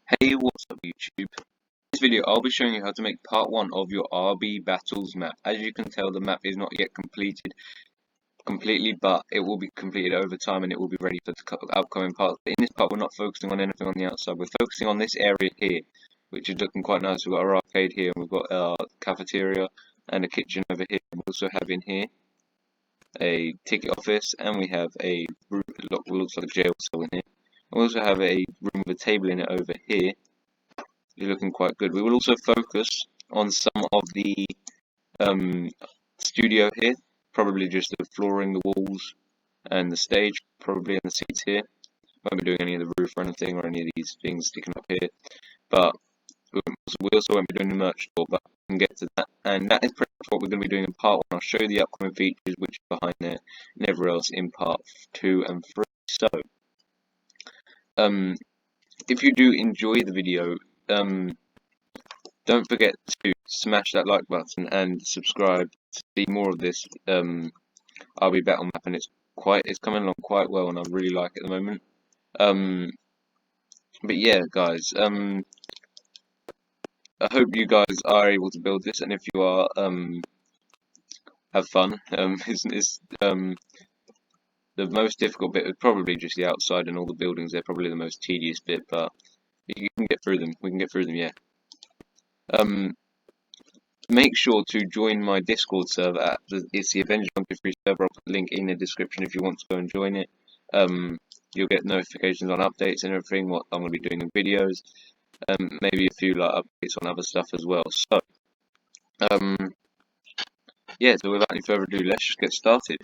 Hey, what's up YouTube? In this video I'll be showing you how to make part 1 of your RB Battles map. As you can tell, the map is not yet completely, but it will be completed over time and it will be ready for the upcoming parts. But in this part we're not focusing on anything on the outside, we're focusing on this area here, which is looking quite nice. We've got our arcade here, and we've got our cafeteria and a kitchen over here. We also have in here a ticket office, and we have a room that looks like a jail cell in here. We also have a room with a table in it over here. You're looking quite good. We will also focus on some of the studio here, probably just the flooring, the walls, and the stage, probably, and the seats here. Won't be doing any of the roof or anything, or any of these things sticking up here. But we also won't be doing the merch store, but we can get to that. And that is pretty much what we're going to be doing in part 1. I'll show you the upcoming features, which are behind there, and everywhere else in part 2 and 3. So, if you do enjoy the video, don't forget to smash that like button and subscribe to see more of this RB Battle map, and it's coming along quite well, and I really like it at the moment. But yeah, guys, I hope you guys are able to build this, and if you are, have fun. The most difficult bit is probably just the outside and all the buildings. They're probably the most tedious bit, but you can get through them. We can get through them, yeah. Make sure to join my Discord server it's the Avengers 123 server. I'll put the link in the description if you want to go and join it. You'll get notifications on updates and everything, what I'm going to be doing in videos, maybe a few updates on other stuff as well. So, yeah, so without any further ado, let's just get started.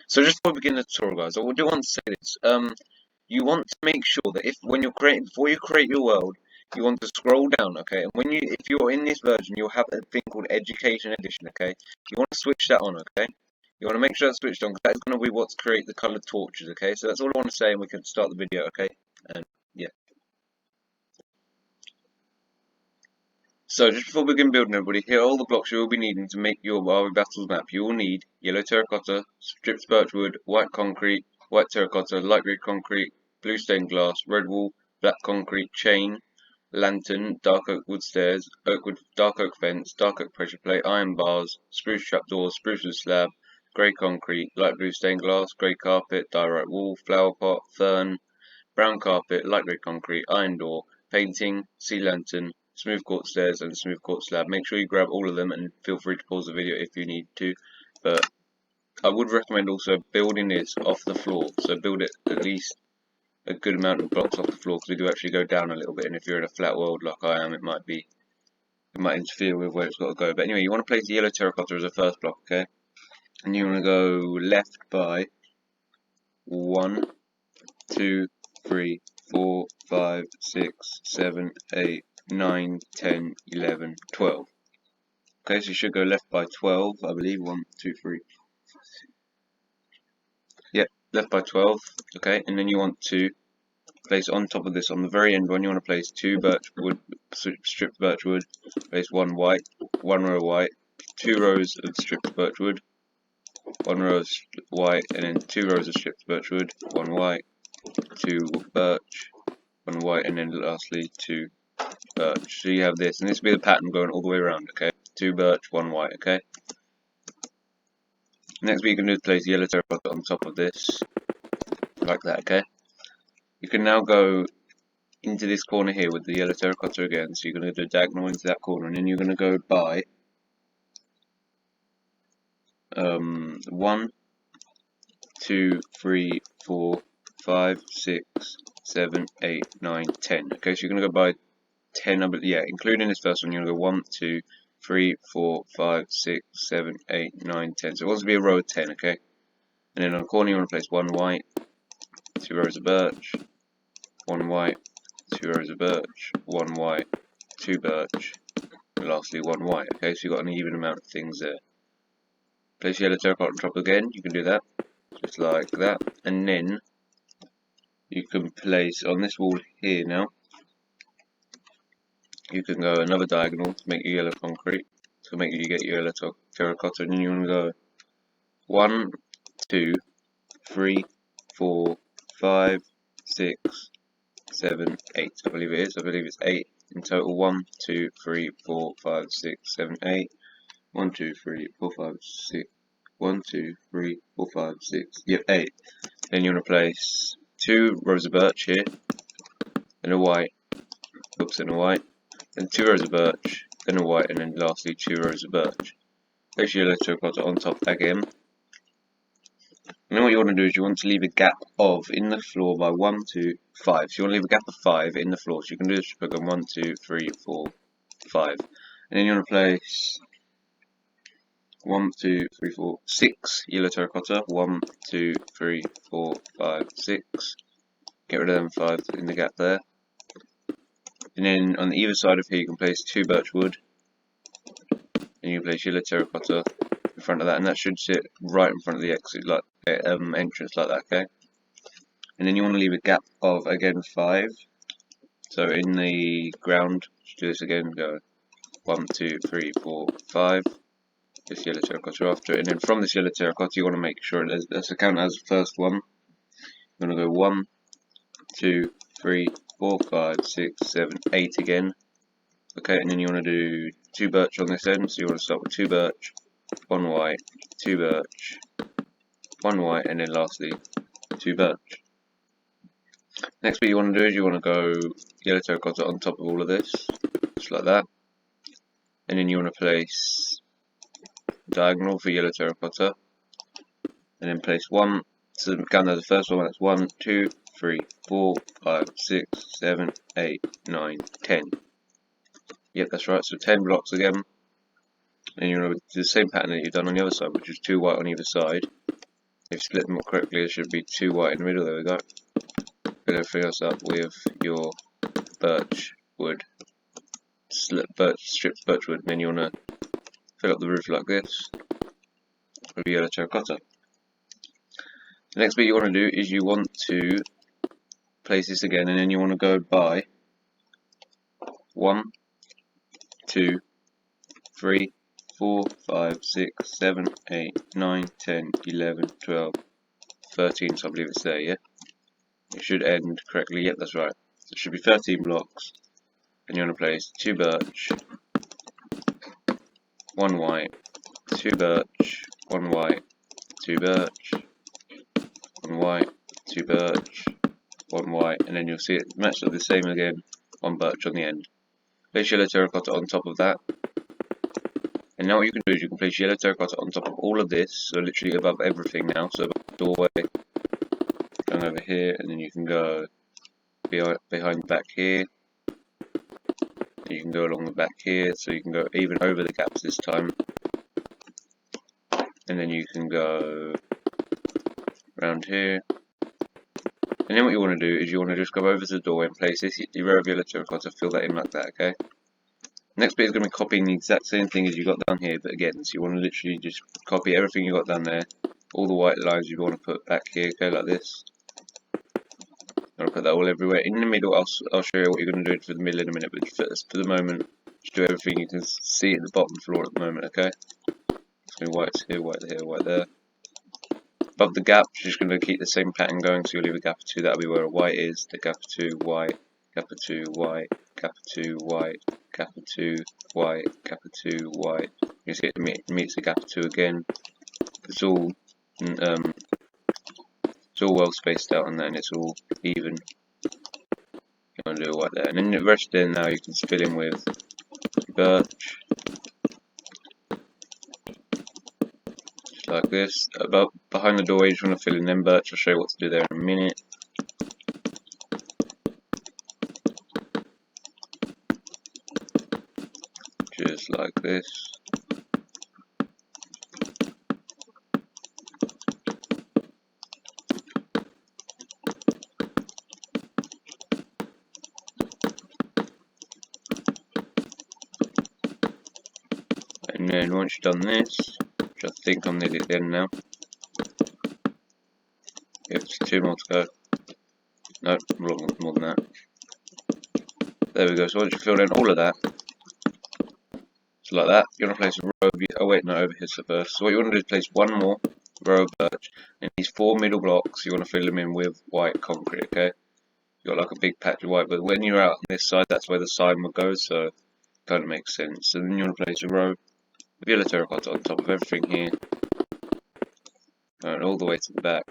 So just before we begin the tutorial, guys, I do want to say this. You want to make sure that before you create your world, you want to scroll down, okay? And if you're in this version, you'll have a thing called Education Edition, okay? You want to switch that on, okay? You want to make sure that's switched on, because that's going to be what's create the coloured torches, okay? So that's all I want to say, and we can start the video, okay? And yeah. So just before we begin building, everybody, here are all the blocks you will be needing to make your RB Battles map. You will need yellow terracotta, stripped birchwood, white concrete, white terracotta, light grey concrete, blue stained glass, red wool, black concrete, chain, lantern, dark oak wood stairs, dark oak fence, dark oak pressure plate, iron bars, spruce trapdoors, spruce wood slab, grey concrete, light blue stained glass, grey carpet, diorite wall, flower pot, fern, brown carpet, light grey concrete, iron door, painting, sea lantern, smooth quartz stairs, and smooth quartz slab. Make sure you grab all of them, and feel free to pause the video if you need to, but I would recommend also building this off the floor, so build it at least a good amount of blocks off the floor, because we do actually go down a little bit, and if you're in a flat world like I am, it might interfere with where it's got to go. But anyway, you want to place the yellow terracotta as a first block, okay? And you want to go left by 1, 2, 3, 4, 5, 6, 7, 8, 9, 10, 11, 12. Okay, so you should go left by 12, I believe. 1, 2, 3. Yep, left by 12. Okay, and then you want to place on top of this, on the very end one, you want to place 2 stripped birchwood, place 1 white, 1 row white, 2 rows of stripped birchwood, 1 row of white, and then 2 rows of stripped birchwood, 1 white, 2 birch, 1 white, and then lastly 2 birch. So you have this, and this will be the pattern going all the way around, okay? 2 birch, 1 white, okay? Next what you can do is place yellow terracotta on top of this, like that, okay? You can now go into this corner here with the yellow terracotta again, so you're going to do a diagonal into that corner, and then you're going to go by 1, 2, 3, 4, 5, 6, 7, 8, 9, 10. Okay, so you're going to go by 10, yeah, including this first one, you're going to go 1, 2, 3, 4, 5, 6, 7, 8, 9, 10. So it wants to be a row of 10, okay? And then on the corner you want to place 1 white, 2 rows of birch, 1 white, 2 rows of birch, 1 white, 2 birch, and lastly 1 white. Okay, so you've got an even amount of things there. Place yellow terracotta on top again, you can do that, just like that. And then you can place on this wall here now, you can go another diagonal to make your yellow concrete, to make you get your yellow terracotta, and you want to go 1, 2, 3, 4, 5, 6, 7, 8. I believe it is. I believe it's 8 in total. 1, 2, 3, 4, 5, 6, 7, 8. 1, 2, 3, 4, 5, 6. 1, 2, 3, 4, 5, 6. Yep, 8. Then you want to place 2 rows of birch here, and a white. Oops, and a white. Then 2 rows of birch, then a white, and then lastly 2 rows of birch. Place your yellow terracotta on top again. And then what you want to do is you want to leave a gap of in the floor by 1, 2, 5. So you want to leave a gap of 5 in the floor. So you can do this program 1, 2, 3, 4, 5. And then you want to place 1, 2, 3, 4, 6 yellow terracotta. 1, 2, 3, 4, 5, 6. Get rid of them 5 in the gap there. And then on either side of here you can place 2 birch wood. And you can place yellow terracotta in front of that, and that should sit right in front of the exit, like entrance, like that. Okay. And then you want to leave a gap of again 5. So in the ground, just do this again. Go 1, 2, 3, 4, 5. This yellow terracotta after it, and then from this yellow terracotta, you want to make sure let's count as the first one. You want to go 1, 2, 3, 4, 5, 6, 7, 8 again. Okay, and then you want to do 2 birch on this end. So you want to start with 2 birch, 1 white, 2 birch, 1 white, and then lastly 2 birch. Next bit you want to do is you want to go yellow terracotta on top of all of this, just like that. And then you want to place diagonal for yellow terracotta, and then place 1. So count as the first one. That's 1, 2, 3, 4, 5, 6, 7, 8, 9, 10. Yep, that's right. So 10 blocks again. And you want to do the same pattern that you've done on the other side, which is 2 white on either side. If you split them up correctly, there should be 2 white in the middle. There we go. Fill everything else up with your birch wood, stripped birch wood, and then you want to fill up the roof like this with yellow terracotta. The next bit you want to do is you want to place this again, and then you want to go by 1, 2, 3, 4, 5, 6, 7, 8, 9, 10, 11, 12, 13, so I believe it's there, yeah? It should end correctly, yep, that's right. So it should be 13 blocks, and you want to place 2 birch, 1 white, 2 birch, 1 white, 2 birch, 1 white, 2 birch, 1 white, and then you'll see it matched up the same again, 1 birch on the end. Place yellow terracotta on top of that. And now what you can do is you can place yellow terracotta on top of all of this, so literally above everything now, so above the doorway, going over here, and then you can go behind the back here, and you can go along the back here, so you can go even over the gaps this time, and then you can go around here, and then what you want to do is you want to just go over to the doorway and place this row of yellow terracotta, fill that in like that, okay? Next bit is going to be copying the exact same thing as you got down here, but again, so you want to literally just copy everything you got down there, all the white lines you want to put back here, okay, like this. I'm going to put that all everywhere. In the middle, I'll show you what you're going to do for the middle in a minute, but for the moment, just do everything you can see at the bottom floor at the moment, okay? So white's here, white here, white there. Above the gap, you're just going to keep the same pattern going, so you'll leave a gap of 2, that'll be where a white is, the gap of 2, white, gap of 2, white, gap of 2, white, gap of 2, white, gap of 2, white. You see it meets the gap of 2 again. It's all well spaced out on that, and it's all even. You want to do it white there, and then the rest there now you can fill in with birch, just like this. Behind the doorway, you just want to fill in them birch. I'll show you what to do there in a minute. Just like this. And then once you've done this, which I think I'm nearly at the end now. Yep, it's 2 more to go. No, more than that. There we go. So once you've filled in all of that, so like that, you want to place a row of, oh wait, no, over here first. So what you want to do is place 1 more row of birch. And these 4 middle blocks, you want to fill them in with white concrete, okay? You've got like a big patch of white, but when you're out on this side, that's where the sign will go, so it kind of makes sense. So then you want to place a row of yellow terracotta on top of everything here, and all the way to the back,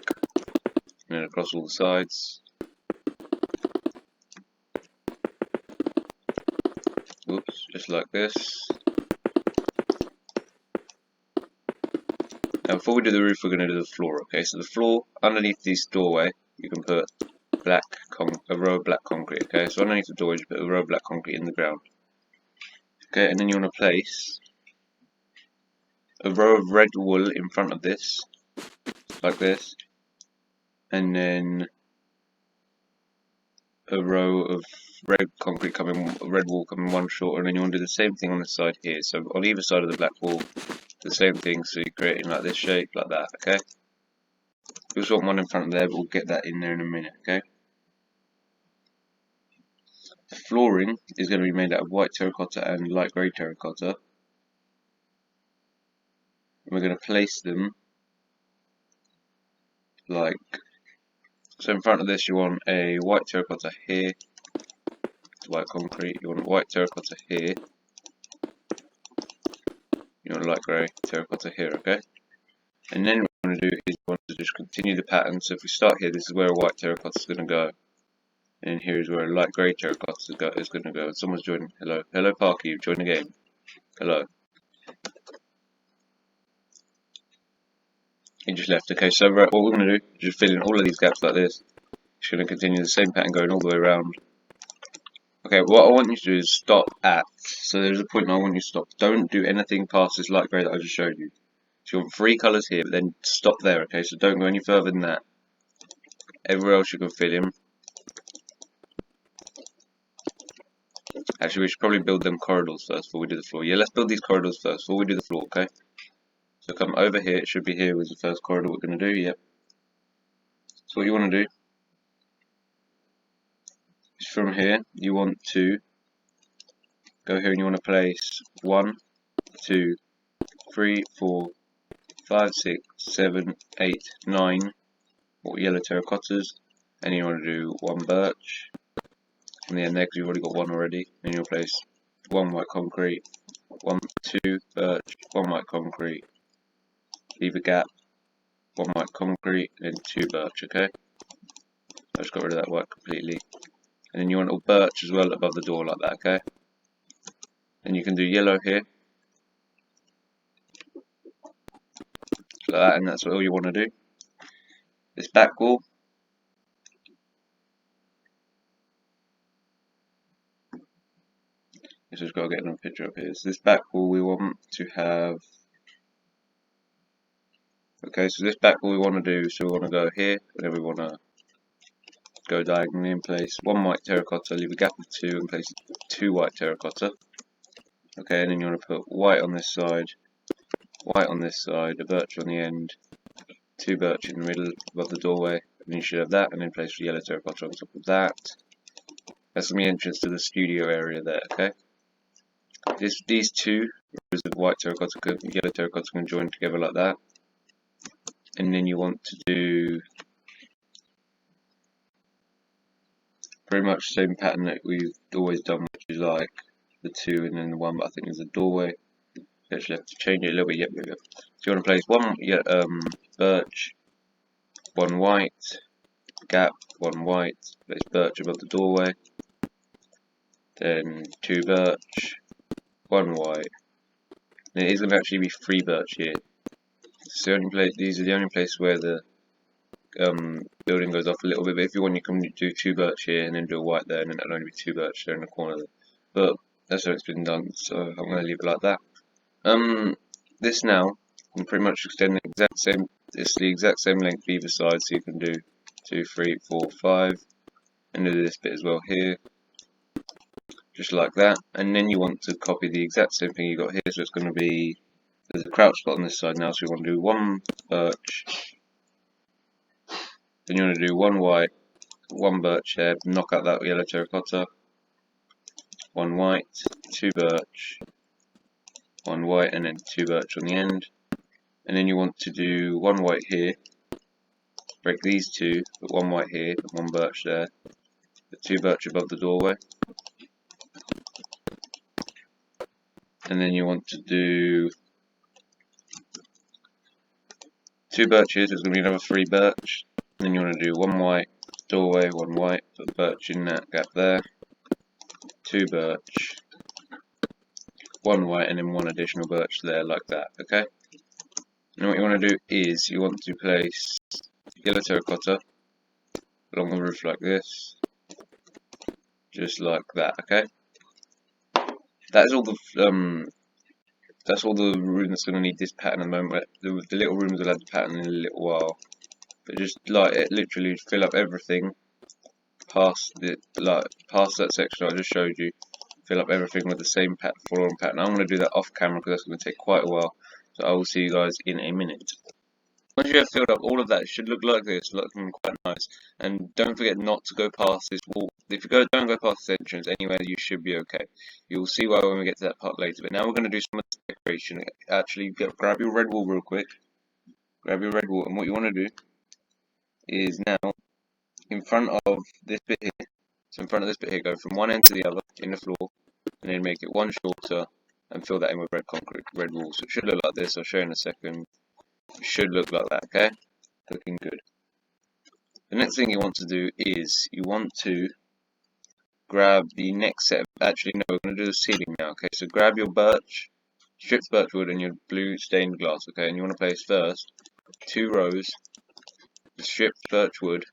and then across all the sides. Whoops, just like this. Now before we do the roof, we're going to do the floor, okay? So the floor, underneath this doorway, you can put a row of black concrete, okay? So underneath the doorway, you put a row of black concrete in the ground. Okay, and then you want to place a row of red wool in front of this, like this, and then a row of red wool coming one shorter, and then you want to do the same thing on this side here. So on either side of the black wall, the same thing, so you're creating like this shape, like that, okay? You also want one in front of there, but we'll get that in there in a minute, okay? The flooring is going to be made out of white terracotta and light grey terracotta. And we're going to place them like, so in front of this you want a white terracotta here, white concrete, you want white terracotta here, you want light grey terracotta here, okay? And then what we want to do is we want to just continue the pattern. So if we start here, this is where a white terracotta is going to go, and here is where a light grey terracotta is going to go. And someone's joining. Hello, hello, Parker, you've joined the game. Hello. He just left. Okay, so what we're going to do is just fill in all of these gaps like this. Just going to continue the same pattern going all the way around. Okay, what I want you to do is stop at. So there's a point I want you to stop. Don't do anything past this light grey that I just showed you. So you want 3 colours here, but then stop there, okay? So don't go any further than that. Everywhere else you can fill in. Actually, we should probably build them corridors first before we do the floor. Yeah, let's build these corridors first before we do the floor, okay? So come over here, it should be here was the first corridor we're going to do, yep. So what you want to do is from here, you want to go here and you want to place 1, 2, 3, 4, 5, 6, 7, 8, 9 yellow terracottas, and you want to do 1 birch on the end there because you've already got 1 already. Then you'll place 1 white concrete, 1, 2 birch, 1 white concrete, leave a gap, 1 white concrete, and 2 birch, okay? I just got rid of that white completely. And then you want a birch as well above the door like that, okay? And you can do yellow here, like that, and that's all you want to do. This back wall, I've just got to get another picture up here. So this back wall we want to have, okay, so this back wall we want to do, so we want to go here, and then we want to go diagonally and place 1 white terracotta, leave a gap of 2, and place 2 white terracotta. Okay, and then you want to put white on this side, white on this side, a birch on the end, 2 birch in the middle above the doorway, and you should have that, and then place the yellow terracotta on top of that. That's the entrance to the studio area there, okay? These 2 rows of white terracotta and yellow terracotta can join together like that. And then you want to do pretty much the same pattern that we've always done, which is like the 2 and then the 1, but I think there's a doorway. So actually have to change it a little bit. Yep. So you want to place 1 birch, 1 white, gap, 1 white, place birch above the doorway, then 2 birch, 1 white. And it is going to actually be 3 birch here. It's the only place, these are the only place where the building goes off a little bit, but if you want you can do 2 birch here and then do a white there, and then it'll only be 2 birch there in the corner there. But that's how it's been done, so I'm going to leave it like that. This now can pretty much extend the exact same, it's the exact same length either side, so you can do 2, 3, 4, 5, and do this bit as well here, just like that. And then you want to copy the exact same thing you got here, so it's going to be, there's a crouch spot on this side now, so we want to do 1 birch, then you want to do 1 white, 1 birch here, knock out that yellow terracotta, 1 white, 2 birch, 1 white, and then 2 birch on the end. and then you want to do one white here, break these two, put one white here, put one birch there, put two birch above the doorway, and then you want to do two birches, there's going to be another three birch, and then you want to do one white, doorway, one white, put birch in that gap there, two birch, one white, and then one additional birch there, like that, okay? And what you want to do is, you want to place yellow terracotta along the roof like this, just like that, okay? That's all the room that's going to need this pattern at the moment. The little rooms will have the pattern in a little while, but just like it, literally fill up everything past that section I just showed you. Fill up everything with the same floral pattern. I'm going to do that off camera because that's going to take quite a while. So I will see you guys in a minute. Once you have filled up all of that, it should look like this, looking quite nice. And don't forget not to go past this wall. If you don't go past this entrance anywhere, you should be okay. You'll see why when we get to that part later. But now we're going to do some of this decoration. Actually, grab your red wool real quick. Grab your red wool, and what you want to do is now, in front of this bit here, so in front of this bit here, go from one end to the other in the floor, and then make it one shorter, and fill that in with red concrete, red wool. So it should look like this. I'll show you in a second. It should look like that, okay? Looking good. The next thing you want to do is you want to grab the next set. Actually, no, we're going to do the ceiling now, okay? So grab your stripped birch wood and your blue stained glass, okay? And you want to place first 2 rows of stripped birch wood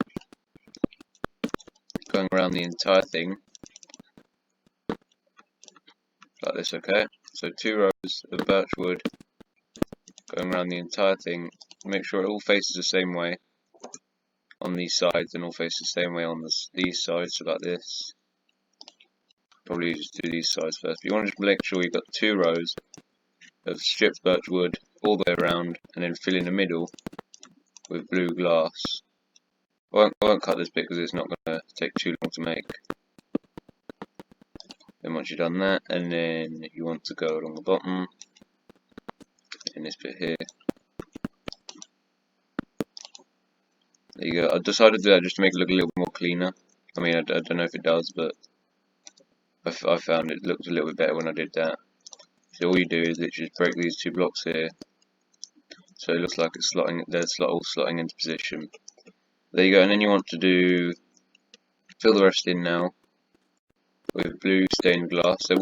going around the entire thing, like this, okay? So 2 rows of birch wood going around the entire thing. Make sure it all faces the same way on these sides and all faces the same way on these sides, so like this. Probably just do these sides first, but you want to just make sure you've got 2 rows of stripped birch wood all the way around, and then fill in the middle with blue glass. I won't cut this bit because it's not going to take too long to make. Then once you've done that, and then you want to go along the bottom in this bit here. There you go. I decided to do that just to make it look a little more cleaner. I mean, I don't know if it does, but I found it looked a little bit better when I did that. So all you do is literally just break these 2 blocks here, so it looks like it's slotting. They're all slotting into position. There you go. And then you want to fill the rest in now with blue stained glass. So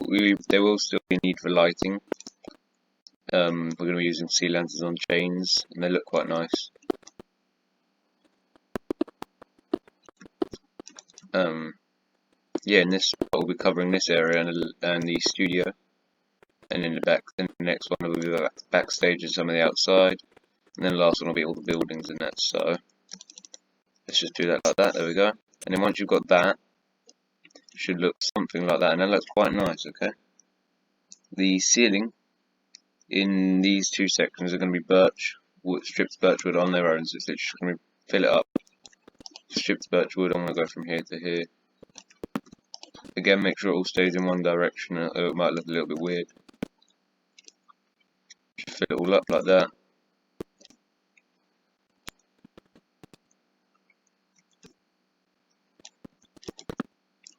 there will still be a need for lighting. We're going to be using sea lanterns on chains, and they look quite nice. Yeah, and this will be covering this area and the studio, and in the back. Then the next one will be the backstage and some of the outside, and then the last one will be all the buildings and that. So let's just do that like that. There we go. And then once you've got that, it should look something like that, and that looks quite nice. Okay. The ceiling in these 2 sections are going to be stripped birch wood on their own. So it's literally going to fill it up. Stripped birch wood. I'm going to go from here to here. Again, make sure it all stays in one direction, or it might look a little bit weird. Just fill it all up like that.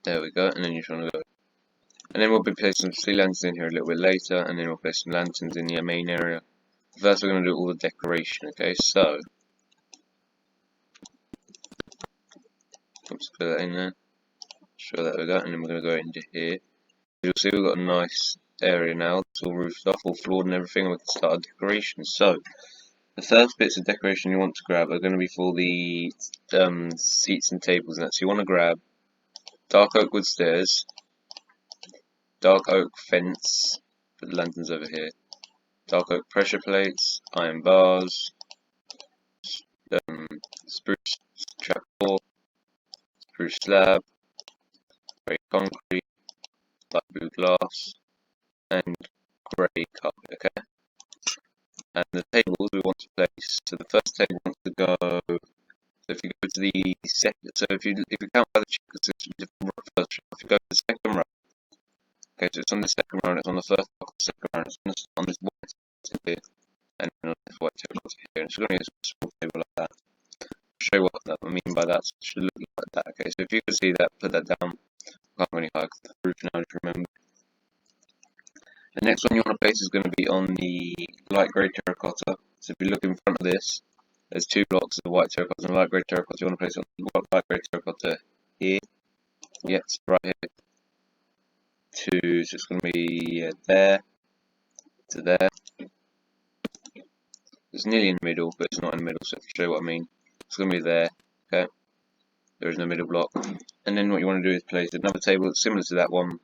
There we go, and then you just want to go. And then we'll be placing some sea lanterns in here a little bit later, and then we'll place some lanterns in the main area. First, we're going to do all the decoration, okay? So, oops, put that in there. Sure, that we go, and then we're going to go into here. You'll see we've got a nice area now. It's all roofed off, all floored and everything, and we can start our decoration. So, the first bits of decoration you want to grab are going to be for the seats and tables and that. So you want to grab dark oak wood stairs, dark oak fence, put the lanterns over here, dark oak pressure plates, iron bars, spruce trapdoor, spruce slab, grey concrete, light blue glass, and grey carpet, okay? And the tables we want to place, so the first table wants to go, so if you go to the second, so if you count by the checkers, it's a different first row. If you go to the second row, okay, so it's on the second row and it's on the first block of the second row, and it's on this white here. and then this white terracotta here. And it's going to be a small table like that. I'll show you what I mean by that. So it should look like that. Okay, so if you can see that, put that down. I can't really hide the roof now, just remember. The next one you want to place is going to be on the light grey terracotta. So if you look in front of this, there's two blocks of white terracotta and light grey terracotta. You want to place on the light grey terracotta here. Yes, right here. To, so it's going to be there to there. It's nearly in the middle, but it's not in the middle, so to show you what I mean. It's going to be there, okay? There is no middle block. And then what you want to do is place another table that's similar to that one.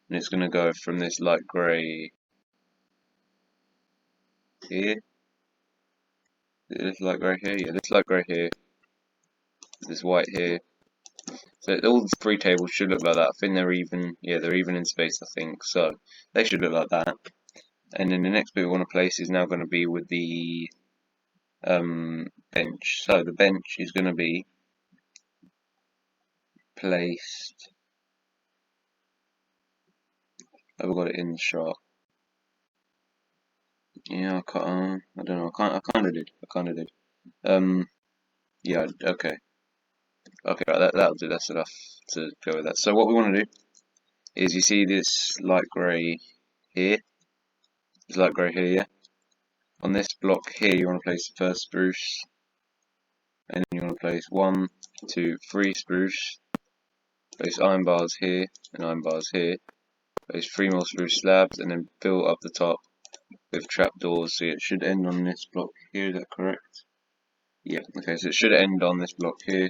And it's going to go from this light grey here. This light grey here? Yeah, this light grey here. This white here. So all the three tables should look like that. I think they're even, yeah, they're even in space, I think. So they should look like that. And then the next bit we want to place is now going to be with the bench. So the bench is going to be placed. I've got it in the shot. Yeah, I don't know. I kind of did. I kind of did. Yeah. Okay. Okay. Right. That'll do. That's enough to go with that. So what we want to do is, you see this light grey here. This light grey here. Yeah. On this block here, you want to place the first spruce, and then you want to place 1, 2, 3 spruce. Place iron bars here and iron bars here. Place 3 more spruce slabs, and then fill up the top with trapdoors. So it should end on this block here. Is that correct? Yeah. Okay. So it should end on this block here,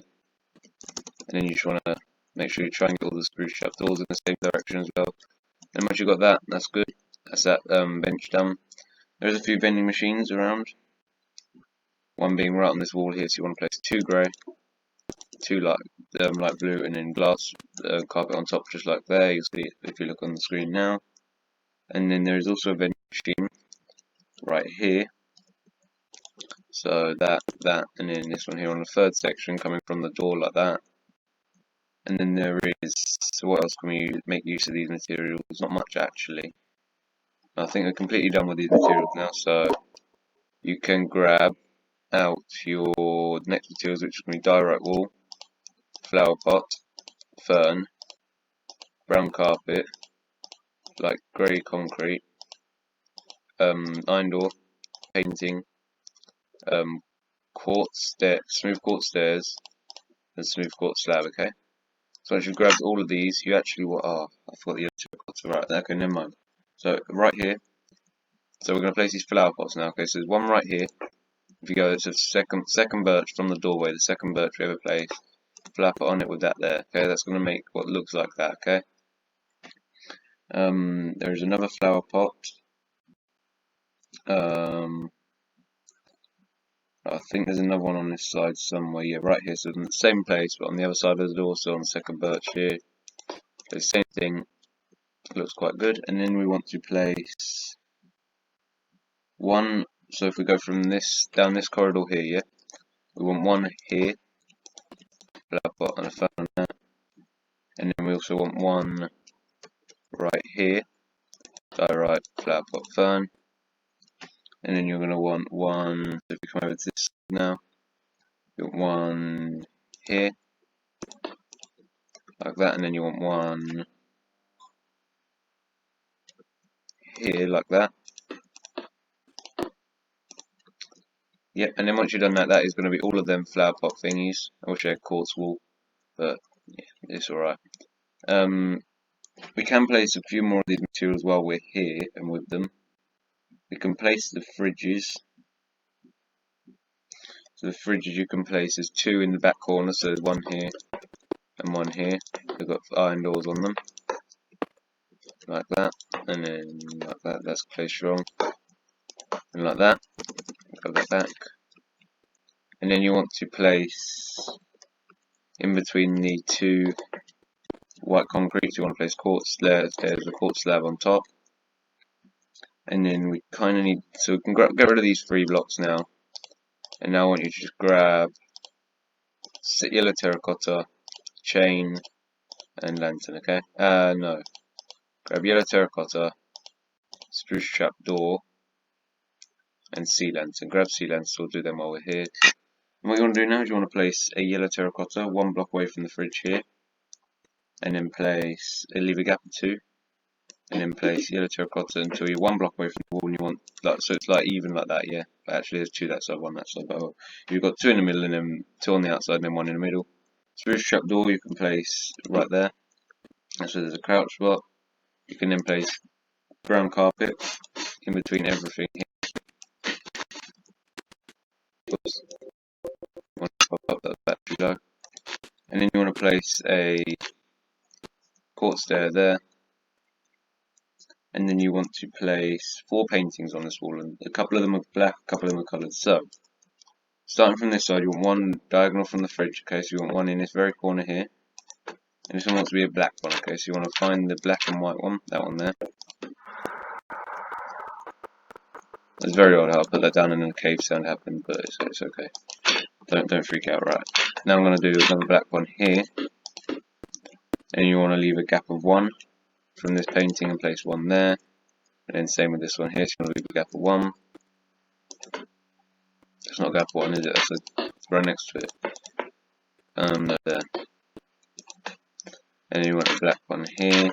and then you just want to make sure you try and get all the spruce trapdoors in the same direction as well. And once you've got that, that's good. That's that bench done. There's a few vending machines around. One being right on this wall here, so you want to place 2 grey, 2 light blue, and then glass carpet on top, just like there. You'll see it if you look on the screen now. And then there's also a vending machine right here. So that, and then this one here on the third section, coming from the door like that. And then there is, so what else can we make use of these materials? Not much actually. I think we're completely done with these materials now, so you can grab out your next materials, which is going to be diorite wall, flower pot, fern, brown carpet, like grey concrete, iron door, painting, smooth quartz stairs, and smooth quartz slab. Okay. So once you've grabbed all of these, you actually I forgot the other two. Right. Okay. Never mind. So right here. So we're going to place these flower pots now. Okay. So there's one right here. If you go, it's a second birch from the doorway. The second birch we ever placed. Flower pot on it with that there. Okay. That's going to make what looks like that. Okay. There's another flower pot. I think there's another one on this side somewhere. Yeah, right here. So in the same place, but on the other side of the door, so on the second birch here. The same thing. Looks quite good. And then we want to place one. So if we go from this down this corridor here, yeah, we want one here. Flower pot and a fern on that. And then we also want one right here. Diorite, flower pot, fern. And then you're going to want one. If you come over to this now, you want one here, like that, and then you want one here, like that. Yep, and then once you've done that, that is going to be all of them flower pot thingies. I wish I had quartz wool, but yeah, it's alright. We can place a few more of these materials while we're here and with them. We can place the fridges. So the fridges you can place, there's 2 in the back corner, so there's one here and one here. They've got iron doors on them, like that, and then like that. That's placed wrong, and like that. Go that back, and then you want to place in between the 2 white concrete. You want to place quartz there. There's a quartz slab on top, and then we kind of need, so we can get rid of these 3 blocks now. And now I want you to just grab yellow terracotta, chain, and lantern. Okay. No. Grab yellow terracotta, spruce trap door, and sea lantern. Grab sea lantern, so we'll do them while we're here. And what you want to do now is you want to place a yellow terracotta 1 block away from the fridge here, and then leave a gap of 2, and then place yellow terracotta until you're 1 block away from the wall, and you want, like, so it's like even like that, yeah. But actually there's 2 that side, 1 that side, but you've got 2 in the middle and then 2 on the outside and then 1 in the middle. Spruce trap door you can place right there. And so there's a crouch spot. You can then place ground carpet in between everything here. Oops. You want to pop up that battery low. And then you want to place a court stair there. And then you want to place 4 paintings on this wall, and a couple of them are black, a couple of them are coloured. So, starting from this side, you want one diagonal from the fridge, okay, so you want one in this very corner here. And this one wants to be a black one, okay, so you want to find the black and white one, that one there. It's very odd how I put that down and then a cave sound happened, but it's okay. Don't freak out, right. Now I'm going to do another black one here. And you want to leave a gap of 1 from this painting and place 1 there. And then same with this one here, so you want to leave a gap of 1. It's not a gap of 1, is it? It's right next to it. No, there. And then you want a black one here.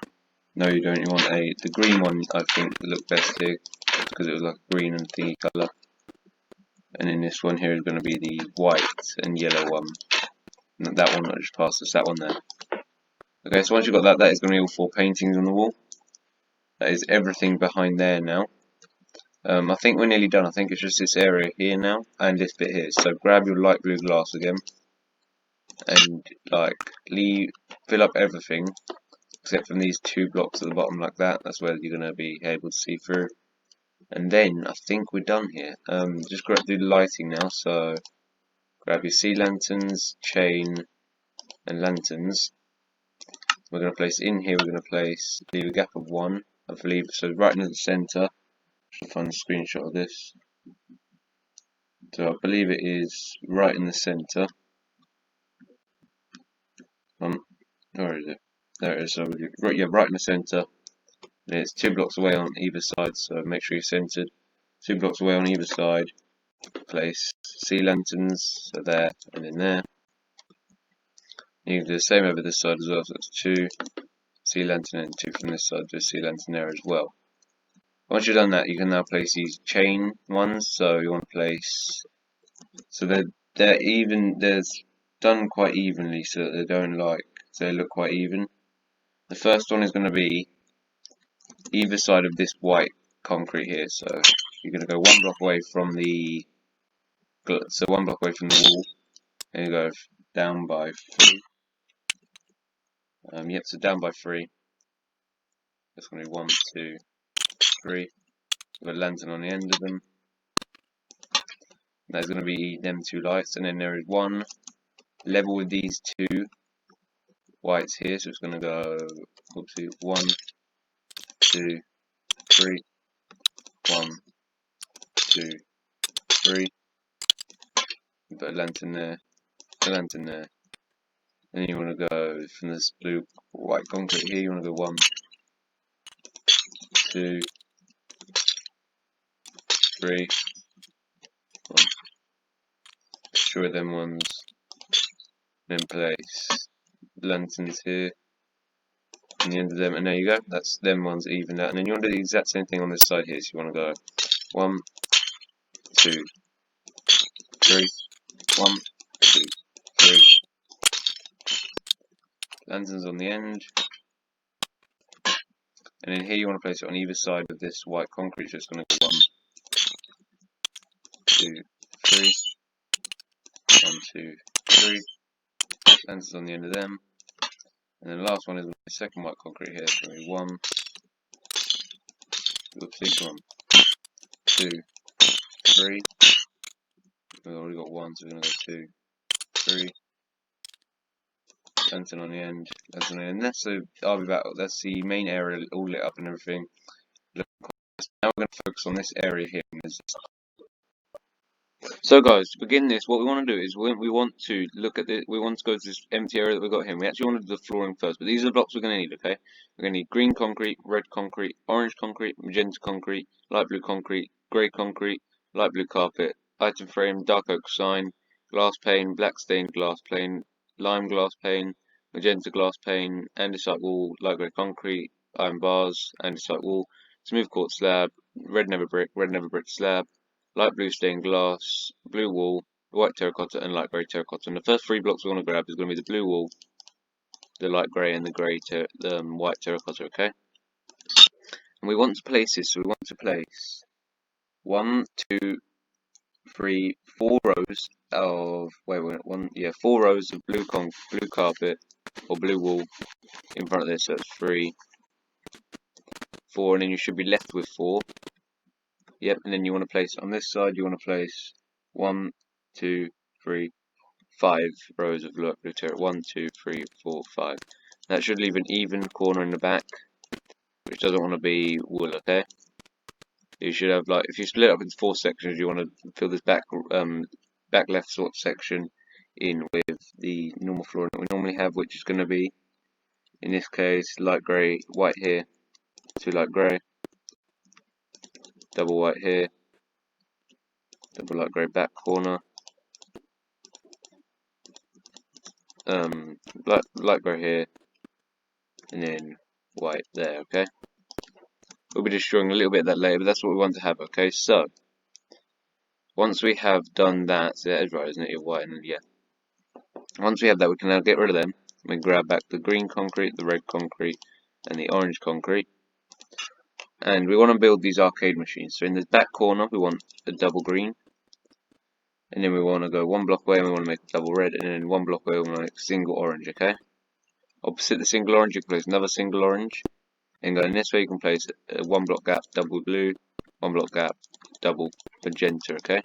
No, you don't. You want the green one. I think would look best here because it was like green and thingy colour. And then this one here is going to be the white and yellow one. Not that one that just passed us. That one there. Okay, so once you've got that, that is going to be all 4 paintings on the wall. That is everything behind there now. I think we're nearly done. I think it's just this area here now and this bit here. So grab your light blue glass again and like fill up everything except from these 2 blocks at the bottom like that. That's where you're going to be able to see through. And then I think we're done here. Just do the lighting now. So grab your sea lanterns, chain, and lanterns. We're going to place in here. We're going to leave a gap of 1, I believe. So right in the centre. Should find a screenshot of this. So I believe it is right in the centre. Where is it? There it is. So right in the centre. And it's 2 blocks away on either side. So make sure you're centred. 2 blocks away on either side. Place sea lanterns. So there and then there. You can do the same over this side as well. So it's 2 sea lantern and 2 from this side. Do a sea lantern there as well. Once you've done that, you can now place these chain ones. So you want to place. So they're even. They're done quite evenly, so that they don't they look quite even. The first one is going to be either side of this white concrete here. So you're going to go 1 block away from the. So 1 block away from the wall, and you go down by 3. Yep. So down by 3. That's going to be 1, 2, 3. We've got a lantern on the end of them. That's going to be them 2 lights, and then there is 1 level with these 2 whites here. So it's going to go 1, 2, 3. 1, 2, 3. Put a lantern there, a lantern there. And then you want to go from this blue white concrete here. You want to go 1, 2, 3. 1. Destroy them ones. Then place lanterns here on the end of them, and there you go. That's them ones evened out. And then you want to do the exact same thing on this side here. So you want to go 1, 2, 3. 1, 2, 3. Lanterns on the end. And then here you want to place it on either side of this white concrete. So it's going to go 1, 2, 3. 1, 2, 3. Lanterns on the end of them. And then the last one is the second white concrete here. It's going to be 1. Oopsie, 1, 2, 3. We've already got 1, so we're going to go 2, 3. Lantern on the end. Lantern on the end. That's the main area all lit up and everything. Now we're going to focus on this area here. So guys, to begin this, what we want to do is we want to look at we want to go to this empty area that we've got here. We actually want to do the flooring first, but these are the blocks we're going to need, okay? We're going to need green concrete, red concrete, orange concrete, magenta concrete, light blue concrete, grey concrete, light blue carpet, item frame, dark oak sign, glass pane, black stained glass pane, lime glass pane, magenta glass pane, andesite wall, light grey concrete, iron bars, andesite wall, smooth quartz slab, red never brick slab, light blue stained glass, blue wall, white terracotta, and light grey terracotta. And the first three blocks we want to grab is going to be the blue wall, the light grey, and the white terracotta. Okay. And we want to place this. So we want to place 1, 2, 3, 4 rows of 4 rows of blue carpet or blue wool in front of this. So it's 3, 4, and then you should be left with 4. Yep, and then you want to place on this side. You want to place 1, 2, 3, 5 rows of blue terracotta. 1, 2, 3, 4, 5. That should leave an even corner in the back, which doesn't want to be wool. Okay. You should have, like, if you split it up into 4 sections, you want to fill this back left sort of section in with the normal flooring that we normally have, which is going to be, in this case, light grey, white here, 2 light grey, double white here, double light grey back corner, light grey here, and then white there. Okay. We'll be just showing a little bit of that later, but that's what we want to have. Okay. So once we have done that, so that is right, isn't it? You're white, and yeah. Once we have that, we can now get rid of them. We can grab back the green concrete, the red concrete, and the orange concrete. And we want to build these arcade machines. So in the back corner, we want a double green. And then we want to go 1 block away and we want to make a double red. And then 1 block away we want to make a single orange, okay? Opposite the single orange, you can place another single orange. And going this way, you can place a 1 block gap, double blue, 1 block gap, double magenta, okay?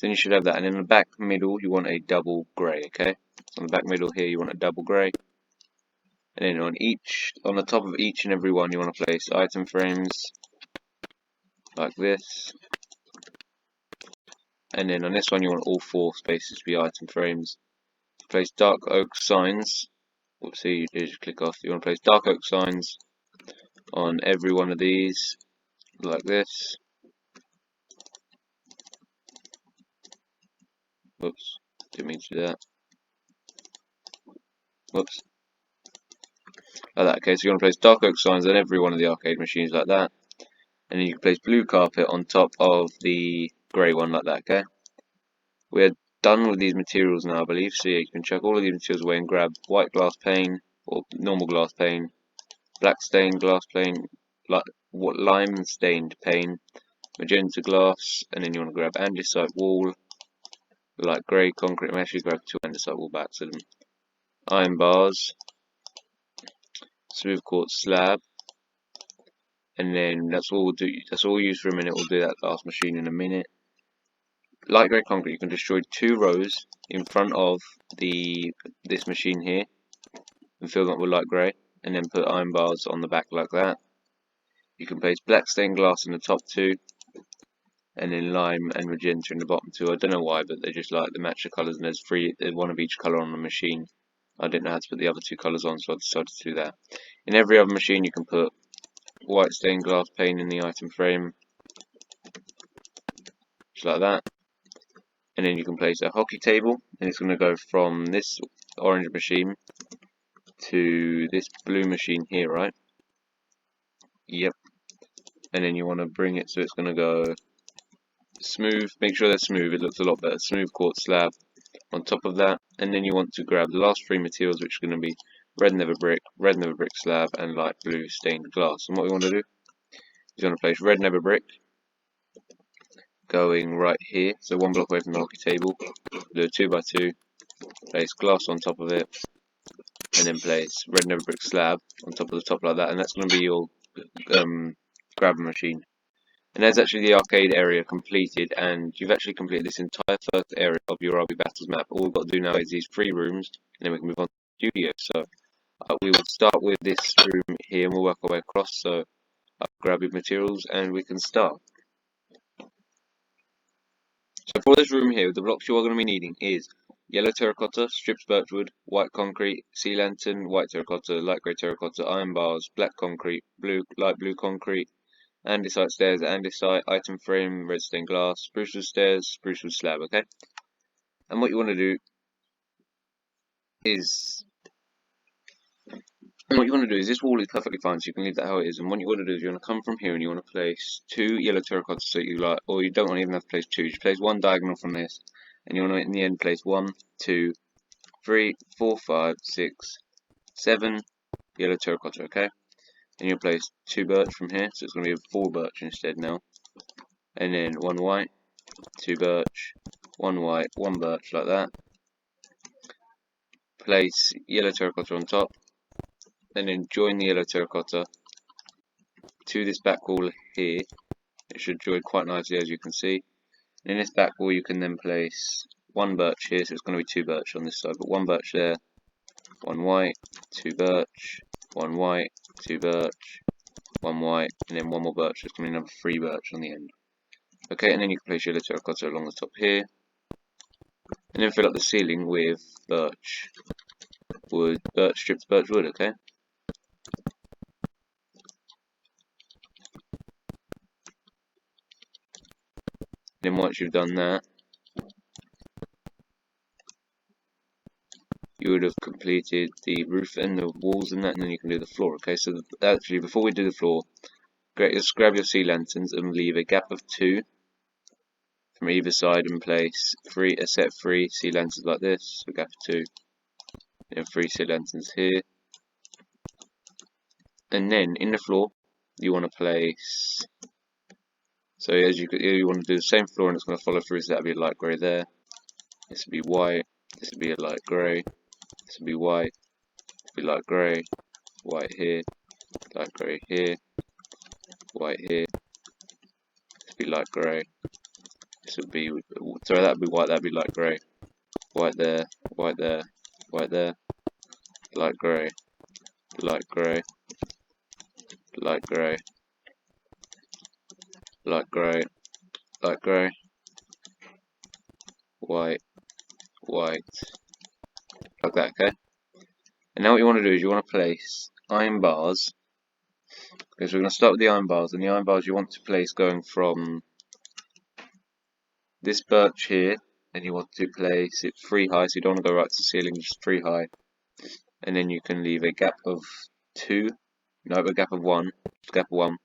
Then you should have that. And in the back middle, you want a double grey, okay? On the back middle here, you want a double grey. And then on the top of each and every one, you want to place item frames like this. And then on this one, you want all 4 spaces to be item frames. Place dark oak signs. Whoopsie, you just click off. You want to place dark oak signs on every one of these, like this. Whoops, didn't mean to do that. Whoops. Like that. Okay, so you want to place dark oak signs on every one of the arcade machines like that. And then you can place blue carpet on top of the grey one like that, okay? We're done with these materials now, I believe. So yeah, you can chuck all of these materials away and grab white glass pane or normal glass pane, black stained glass pane, lime stained pane, magenta glass, and then you want to grab andesite wall, light grey concrete. I'm actually grab 2 andesite wall by accident. Iron bars, smooth quartz slab, and then that's all we'll do. That's all we'll use for a minute. We'll do that last machine in a minute. Light grey concrete, you can destroy 2 rows in front of this machine here and fill them up with light grey, and then put iron bars on the back like that. You can place black stained glass in the top 2, and then lime and magenta in the bottom 2. I don't know why, but they just like to match the colours, and there's 1 of each colour on the machine. I didn't know how to put the other 2 colours on, so I decided to do that. In every other machine, you can put white stained glass pane in the item frame, just like that. And then you can place a hockey table, and it's going to go from this orange machine to this blue machine here, right? Yep. And then you want to bring it so it's going to go smooth. Make sure they're smooth, it looks a lot better. Smooth quartz slab on top of that. And then you want to grab the last 3 materials, which are going to be red never brick slab, and light blue stained glass. And what we want to do is you want to place red never brick going right here, so 1 block away from the hockey table. Do a 2x2, place glass on top of it, and then place red never brick slab on top of the top like that, and that's going to be your grabber machine. And there's actually the arcade area completed, and you've actually completed this entire first area of your RB Battles map. All we've got to do now is these 3 rooms, and then we can move on to the studio. So we will start with this room here, and we'll work our way across. So grab your materials, and we can start. So for this room here, the blocks you are going to be needing is yellow terracotta, strips birchwood, white concrete, sea lantern, white terracotta, light grey terracotta, iron bars, black concrete, light blue concrete, andesite stairs, andesite, item frame, red stained glass, spruce wood stairs, spruce wood slab, okay? And what you want to do is this wall is perfectly fine, so you can leave that how it is. And what you want to do is you want to come from here and you want to place 2 yellow terracotta, so you like, or you don't want to even have to place 2. You just place 1 diagonal from this, and you want to in the end place 1, 2, 3, 4, 5, 6, 7 yellow terracotta, okay? And you'll place 2 birch from here, so it's going to be 4 birch instead now. And then 1 white, 2 birch, 1 white, 1 birch, like that. Place yellow terracotta on top, and then join the yellow terracotta to this back wall here. It should join quite nicely, as you can see. And in this back wall you can then place 1 birch here, so it's going to be 2 birch on this side, but 1 birch there, 1 white, 2 birch, 1 white, 2 birch, 1 white, and then 1 more birch, so it's going to be another 3 birch on the end. Okay, and then you can place yellow terracotta along the top here, and then fill up the ceiling with birch wood, stripped birch wood, okay? Then once you've done that, you would have completed the roof and the walls and that, and then you can do the floor, okay? So actually, before we do the floor, just grab your sea lanterns and leave a gap of 2 from either side and place a set of 3 sea lanterns like this, so a gap of 2, and 3 sea lanterns here. And then in the floor, you want to place, so as you want to do the same floor, and it's going to follow through, so that'll be a light grey there, this will be white, this will be a light grey, this will be white, this will be light grey, white here, light grey here, white here, this will be light grey, this would be, sorry, that would be white, that would be light grey, white there, white there, white there, light grey, light grey, light grey, light grey, light grey, white, white, like that, okay? And now what you want to do is you want to place iron bars, because we're going to start with the iron bars, and the iron bars you want to place going from this birch here, and you want to place it 3 high, so you don't want to go right to the ceiling, just 3 high, and then you can leave a gap of 2, no, a gap of 1, just a gap of 1,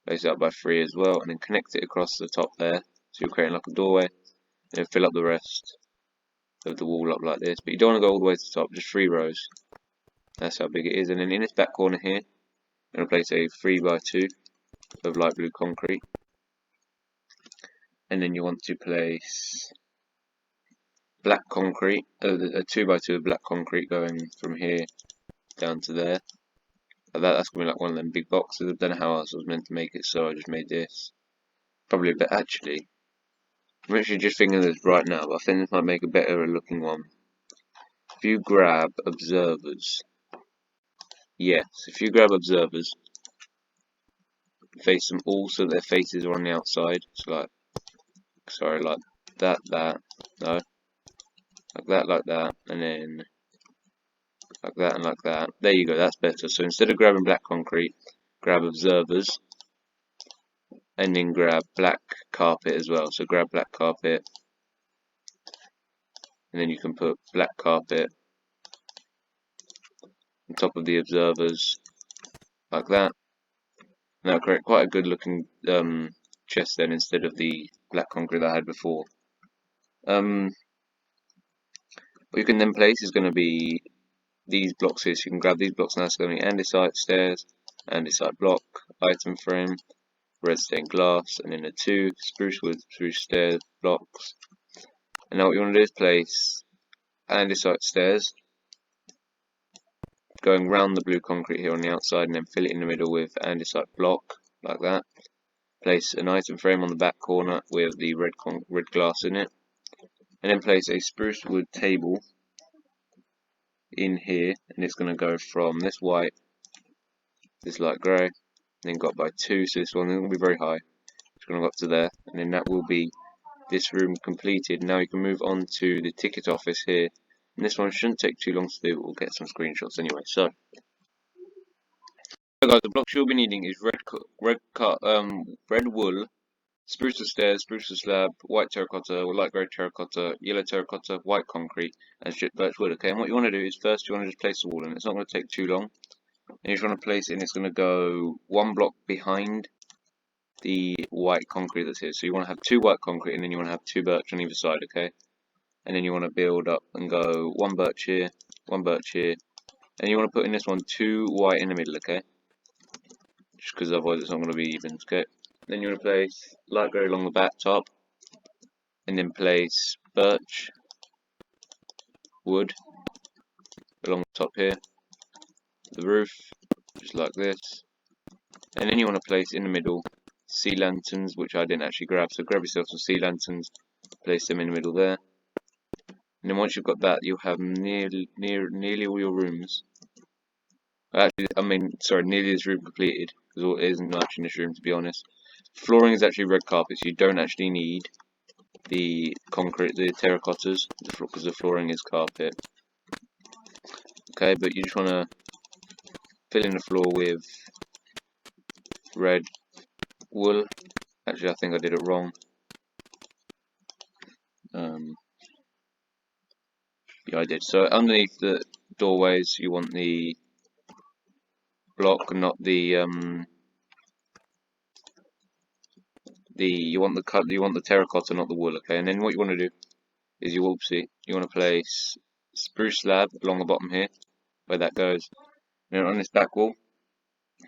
place it up by 3 as well, and then connect it across the top there, so you're creating like a doorway, and then fill up the rest of the wall up like this, but you don't want to go all the way to the top, just 3 rows, that's how big it is. And then in this back corner here, I'm going to place a 3x2 of light blue concrete, and then you want to place black concrete, a 2x2 of black concrete going from here down to there. That's going to be like one of them big boxes. I don't know how else I was meant to make it, so I just made this. Probably a bit, actually. I'm actually just thinking of this right now, but I think this might make a better looking one. If you grab observers, yes, if you grab observers, face them all so their faces are on the outside, so like, sorry, like that, no, like that, and then like that and like that. There you go, that's better. So instead of grabbing black concrete, grab observers, and then grab black carpet as well. So grab black carpet, and then you can put black carpet on top of the observers, like that. And that'll create quite a good looking chest then, instead of the black concrete that I had before. What you can then place is going to be these blocks here, so you can grab these blocks now. It's going to be andesite stairs, andesite block, item frame, red stained glass, and then the 2 spruce wood, spruce stairs blocks. And now what you want to do is place andesite stairs going round the blue concrete here on the outside, and then fill it in the middle with andesite block, like that. Place an item frame on the back corner with the red glass in it, and then place a spruce wood table in here, and it's going to go from this white, this light grey, and then go up by 2, so this one isn't going to be very high, it's going to go up to there, and then that will be this room completed. Now you can move on to the ticket office here, and this one shouldn't take too long to do, we'll get some screenshots anyway. So So guys, the blocks you'll be needing is red wool, spruce to stairs, spruce to slab, white terracotta or light grey terracotta, yellow terracotta, white concrete, and stripped birch wood. Okay, and what you want to do is first you want to just place the wall in. It's not going to take too long. And you just want to place it, and it's going to go one block behind the white concrete that's here. So you want to have two white concrete, and then you want to have two birch on either side. Okay, and then you want to build up and go one birch here, and you want to put in this one two white in the middle. Okay, just because otherwise it's not going to be even. Okay. Then you want to place light grey along the back top, and then place birch wood along the top here, the roof, just like this. And then you want to place in the middle sea lanterns, which I didn't actually grab, so grab yourself some sea lanterns, place them in the middle there. And then once you've got that, you'll have nearly all your rooms. Nearly this room completed, because it isn't much in this room, to be honest. Flooring is actually red carpet, so you don't actually need the concrete, the terracottas, because the flooring is carpet. Okay, but you just want to fill in the floor with red wool. Actually, I think I did it wrong. Yeah, I did. So underneath the doorways, you want the block, not the you want the terracotta, not the wool. Okay, and then what you want to do is you want to place spruce slab along the bottom here, where that goes. And then on this back wall,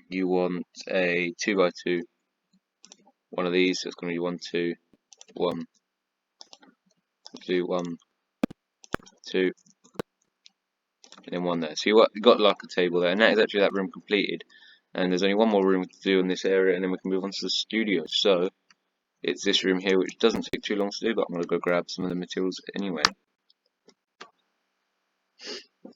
you want a 2x2, one of these. So it's going to be 1, 2, 1, 2, 1, 2, and then one there. So you got like a table there, and that is actually that room completed. And there's only one more room to do in this area, and then we can move on to the studio. So it's this room here, which doesn't take too long to do, but I'm going to go grab some of the materials anyway.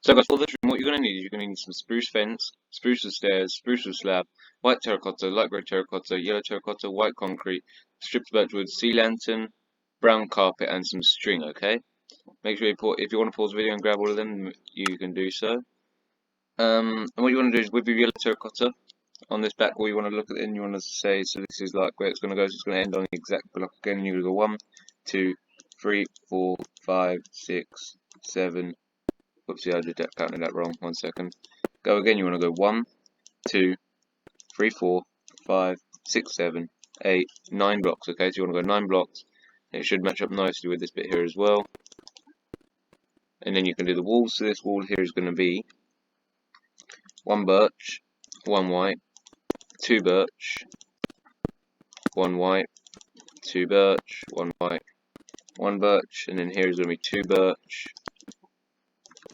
So guys, for this room, what you're going to need is you're going to need some spruce fence, spruce stairs, spruce slab, white terracotta, light grey terracotta, yellow terracotta, white concrete, stripped birchwood, sea lantern, brown carpet, and some string. Okay. Make sure if you want to pause the video and grab all of them, you can do so. And what you want to do is with your yellow terracotta on this back wall, you want to look at it and you want to say, so this is like where it's going to go. So it's going to end on the exact block again. And you're going to go 1, 2, 3, 4, 5, 6, 7. Whoopsie, I did counted that wrong. 1 second. Go again. You want to go 1, 2, 3, 4, 5, 6, 7, 8, 9 blocks. Okay, so you want to go 9 blocks. It should match up nicely with this bit here as well. And then you can do the walls. So this wall here is going to be 1 birch, 1 white, 2 birch, 1 white, 2 birch, 1 white, 1 birch, and then here is going to be 2 birch,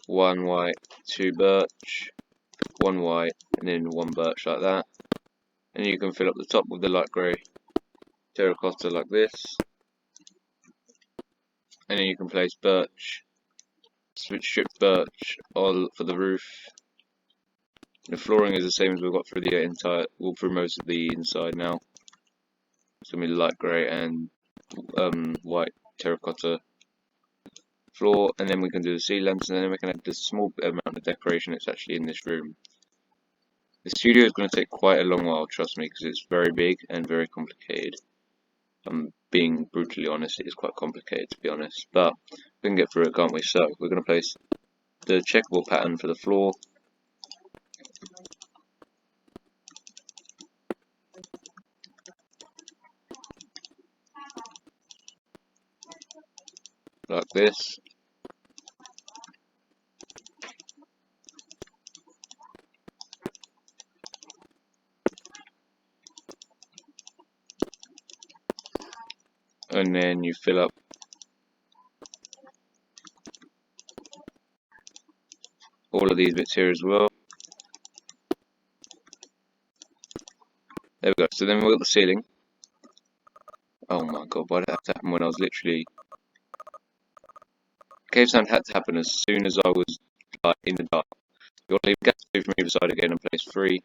1 white, 2 birch, 1 white, and then 1 birch like that. And you can fill up the top with the light grey terracotta like this. And then you can place birch, stripped birch all for the roof. The flooring is the same as we've got through through most of the inside now. It's going to be light grey and white terracotta floor, and then we can do the sea lamps, and then we can add this small amount of decoration that's actually in this room. The studio is going to take quite a long while, trust me, because it's very big and very complicated. I'm being brutally honest, it is quite complicated to be honest, but we can get through it, can't we? So we're going to place the checkerboard pattern for the floor. Like this. And then you fill up all of these bits here as well. There we go. So then we've got the ceiling. Oh my god, why did that happen when I was literally... Cave sound had to happen as soon as I was like in the dark. You want to leave a gap from either side again and place 3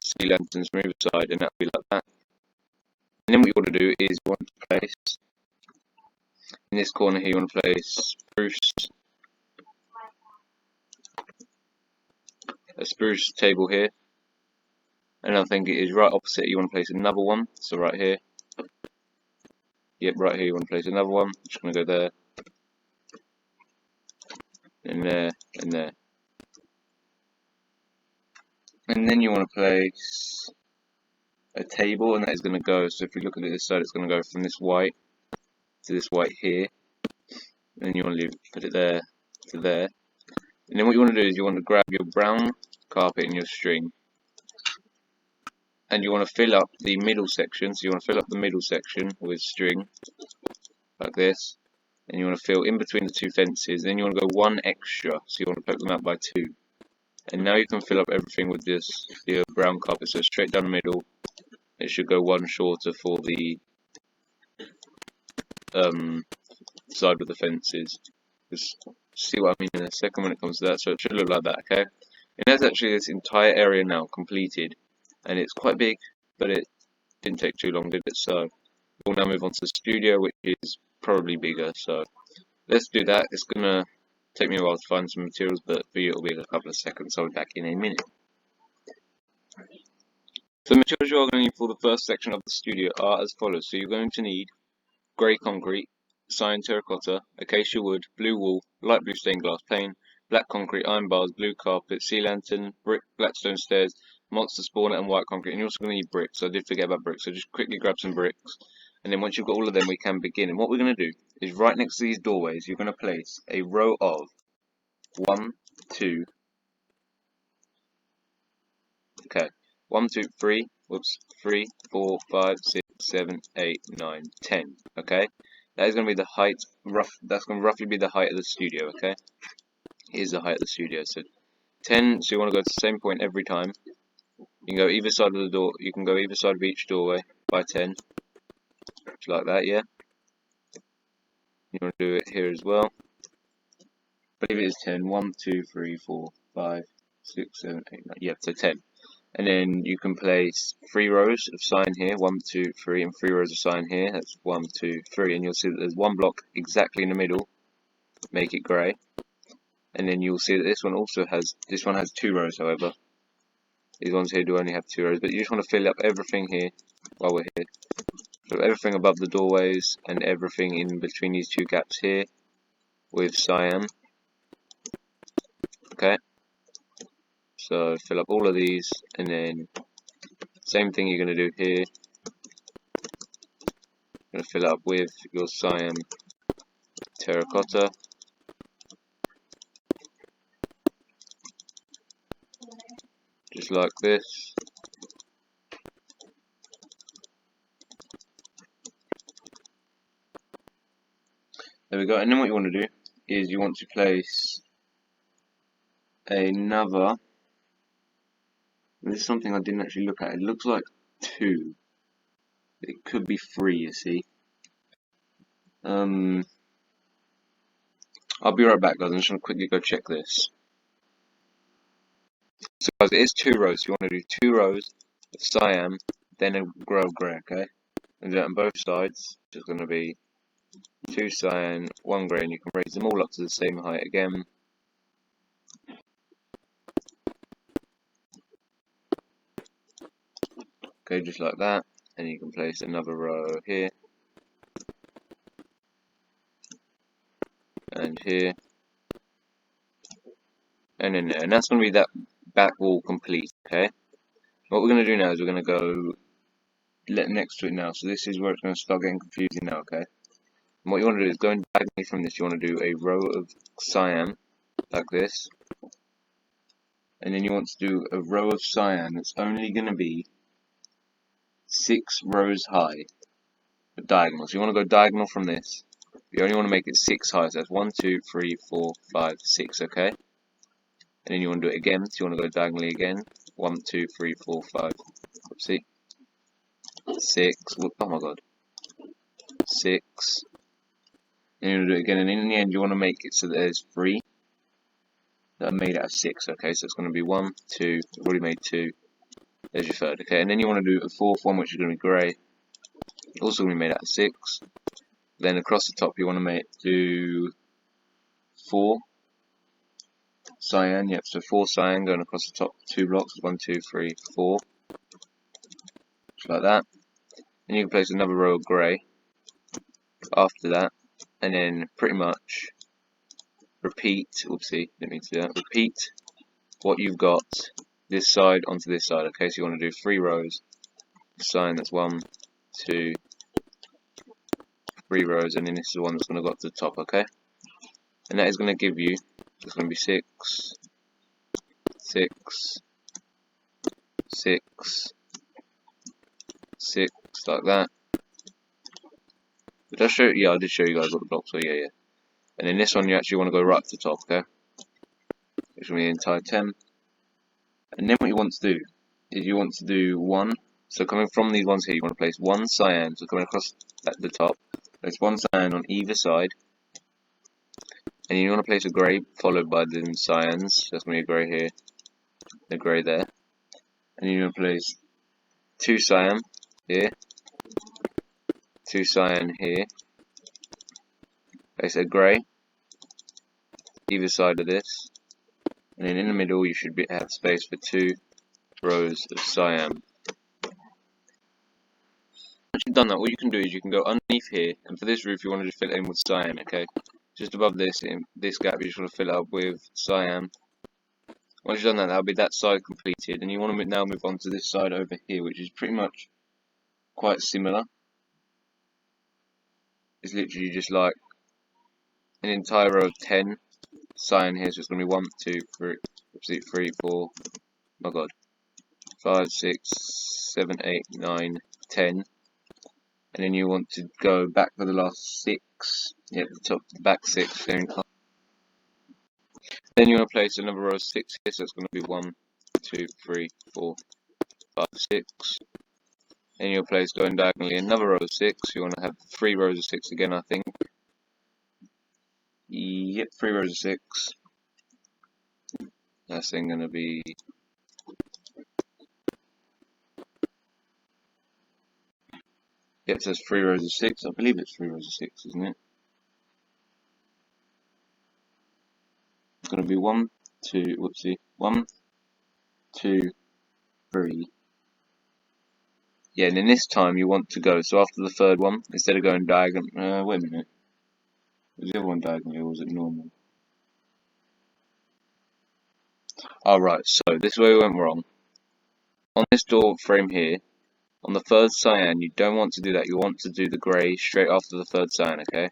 sea lanterns from either side, and that'll be like that. And then what you want to do is you want to place in this corner here, you want to place spruce a spruce table here, and I think it is right opposite. You want to place another one, so right here. Yep, right here you want to place another one. Just going to go there, and there, and there. And then you want to place a table, and that is going to go, so if we look at it this side, it's going to go from this white to this white here. And then you want to put it there to there. And then what you want to do is you want to grab your brown carpet and your string, and you want to fill up the middle section. So you want to fill up the middle section with string, like this. And you want to fill in between the two fences. Then you want to go one extra, so you want to poke them out by 2. And now you can fill up everything with this brown carpet. So straight down the middle. It should go one shorter for the side with the fences. Just see what I mean in a second when it comes to that. So it should look like that, okay? And that's actually this entire area now completed, and it's quite big, but it didn't take too long, did it? So we'll now move on to the studio, which is probably bigger. So let's do that. It's gonna take me a while to find some materials, but for you it'll be a couple of seconds. I'll be back in a minute. So the materials you are going to need for the first section of the studio are as follows. So you're going to need grey concrete, cyan terracotta, acacia wood, blue wool, light blue stained glass pane, black concrete, iron bars, blue carpet, sea lantern, brick, black stone stairs, monster spawner, and white concrete. And you're also going to need bricks. I did forget about bricks, so just quickly grab some bricks. And then once you've got all of them, we can begin. And what we're going to do is right next to these doorways, you're going to place a row of 1, 2, okay, 1, 2, 3, whoops, 3, 4, 5, 6, 7, 8, 9, 10, okay? That is going to be the height, that's going to roughly be the height of the studio, okay? Here's the height of the studio, so 10, so you want to go to the same point every time. You can go either side of the door, you can go either side of each doorway by 10, just like that, yeah? You want to do it here as well. I believe it is 10, 1, 2, 3, 4, 5, 6, 7, 8, 9, yeah, so 10. And then you can place 3 rows of sign here, 1, 2, 3, and 3 rows of sign here. That's 1, 2, 3, and you'll see that there's one block exactly in the middle. Make it grey, and then you'll see that this one also has 2 rows. However, these ones here do only have 2 rows. But you just want to fill up everything here while we're here. So everything above the doorways and everything in between these 2 gaps here with cyan. Okay. So fill up all of these, and then same thing you're going to do here. You're going to fill it up with your cyan terracotta. Just like this. There we go. And then what you want to do is you want to place another. This is something I didn't actually look at. It looks like 2. It could be 3, you see. I'll be right back, guys. I'm just going to quickly go check this. So, guys, it is 2 rows. You want to do 2 rows of cyan, then a row of grey, okay? And do that on both sides. It's going to be 2 cyan, 1 grey, and you can raise them all up to the same height again. Okay, just like that. And you can place another row here. And here. And in there. And that's going to be that back wall complete, okay? What we're going to do now is we're going to go next to it now. So this is where it's going to start getting confusing now, okay? And what you want to do is going diagonally from this, you want to do a row of cyan, like this. And then you want to do a row of cyan that's only going to be 6 rows high, but diagonal. So you want to go diagonal from this. You only want to make it 6 high, so that's 1, 2, 3, 4, 5, 6, okay? And then you want to do it again, so you want to go diagonally again. 1, 2, 3, 4, 5, oopsie, 6, oh my god, 6. And you want to do it again, and in the end you want to make it so that there's 3 that are made out of 6, okay? So it's going to be 1, 2, we've already made 2, there's your third, okay? And then you want to do a 4th one, which is going to be grey, also going to be made out of 6. Then across the top you want to do 4 cyan, yep, so 4 cyan going across the top 2 blocks, 1, 2, 3, 4, just like that. And you can place another row of grey after that, and then pretty much repeat, oopsie, didn't mean to do that, repeat what you've got this side onto this side, okay, so you want to do 3 rows of cyan, that's 1, 2, 3 rows, and then this is the one that's going to go up to the top, okay? And that is going to give you, it's going to be 6, 6, 6, 6, like that. Did I show? Yeah, I did show you guys what the blocks were, yeah. And then this one you actually want to go right to the top, okay? Which will be the entire 10. And then what you want to do is you want to do 1. So coming from these ones here, you want to place 1 cyan, so coming across at the top, place 1 cyan on either side. And you want to place a grey followed by the cyans. So that's going to be a grey here, a grey there. And you want to place 2 cyan here, 2 cyan here. Place a grey either side of this. And then in the middle you should have space for 2 rows of cyan. Once you've done that, what you can do is you can go underneath here, and for this roof you want to just fill it in with cyan, okay? Just above this, in this gap, you just want to fill it up with cyan. Once you've done that, that'll be that side completed, and you want to now move on to this side over here, which is pretty much quite similar. It's literally just like an entire row of 10 cyan here, so it's going to be 1, 2, 3, 3, 4, my god, 5, 6, 7, 8, 9, 10. And then you want to go back for the last 6, yeah, the top, the back 6 here in color. Then you want to place another row of 6 here, so it's going to be 1, 2, 3, 4, 5, 6. Then you'll place going diagonally another row of 6. You want to have 3 rows of 6 again, I think. Yep, 3 rows of 6. That's then going to be yep, it says 3 rows of 6. I believe it's 3 rows of 6, isn't it? It's going to be 1, 2, whoopsie, 1, 2, 3. Yeah, and then this time you want to go, so after the third one, instead of going diagonal, wait a minute. Was the other one diagonal or was it normal? Alright, so this is where we went wrong. On this door frame here, on the third cyan, you don't want to do that. You want to do the grey straight after the third cyan, okay?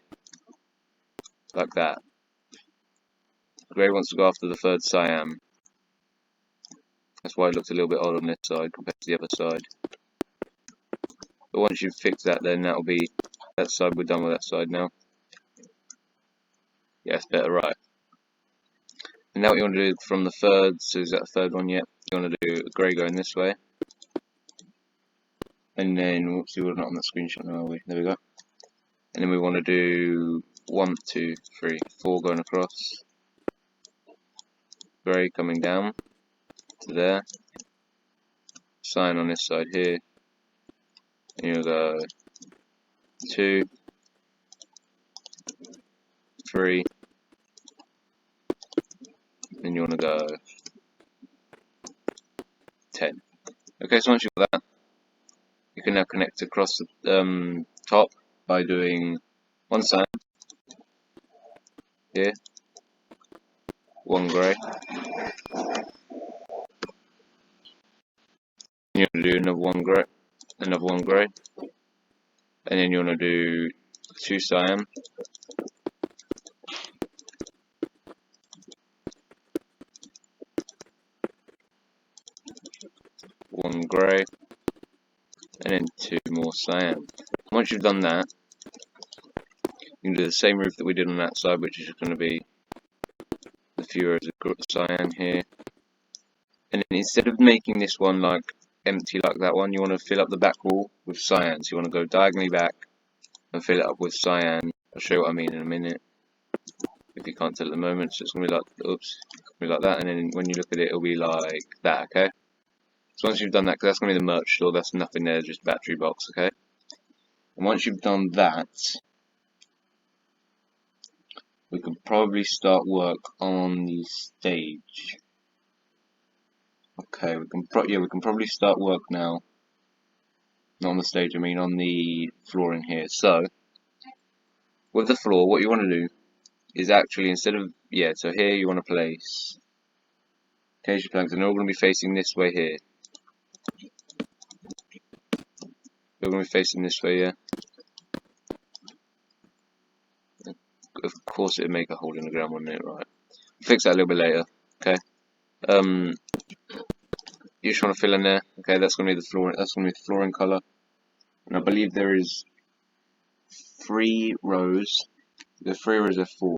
Like that. The grey wants to go after the third cyan. That's why it looks a little bit odd on this side compared to the other side. But once you've fixed that, then that'll be that side. We're done with that side now. Yeah, it's better, right? And now what you want to do from the third, so is that the third one yet? You want to do a grey going this way. And then, whoopsie, we're not on that screenshot now, are we? There we go. And then we want to do 1, 2, 3, 4 going across. Grey coming down to there. Cyan on this side here. And you'll go 2, 3. Then you want to go 10. Okay, so once you've got that, you can now connect across the top by doing 1 cyan here, 1 grey. You want to do another 1 grey, and then you want to do 2 cyan, 1 grey, and then 2 more cyan. Once you've done that, you can do the same roof that we did on that side, which is going to be a few rows of cyan here. And then instead of making this one like empty like that one, you want to fill up the back wall with cyan. So you want to go diagonally back and fill it up with cyan. I'll show you what I mean in a minute, if you can't tell at the moment. So it's going to be like, oops, it's going to be like that, and then when you look at it, it'll be like that, okay? So once you've done that, because that's going to be the merch store, that's nothing there, just battery box, okay? And once you've done that, we can probably start work on the stage. Okay, we can probably start work now. Not on the stage, I mean on the floor in here. So, with the floor, what you want to do is actually, instead of, so here you want to place acacia planks, and they're all going to be facing this way here. They're going to be facing this way, yeah. Of course it'd make a hole in the ground, wouldn't it? Right. Fix that a little bit later, okay? You just want to fill in there, okay? That's going to be the floor. That's going to be the flooring color, and I believe there is 3 rows. The 3 rows are 4.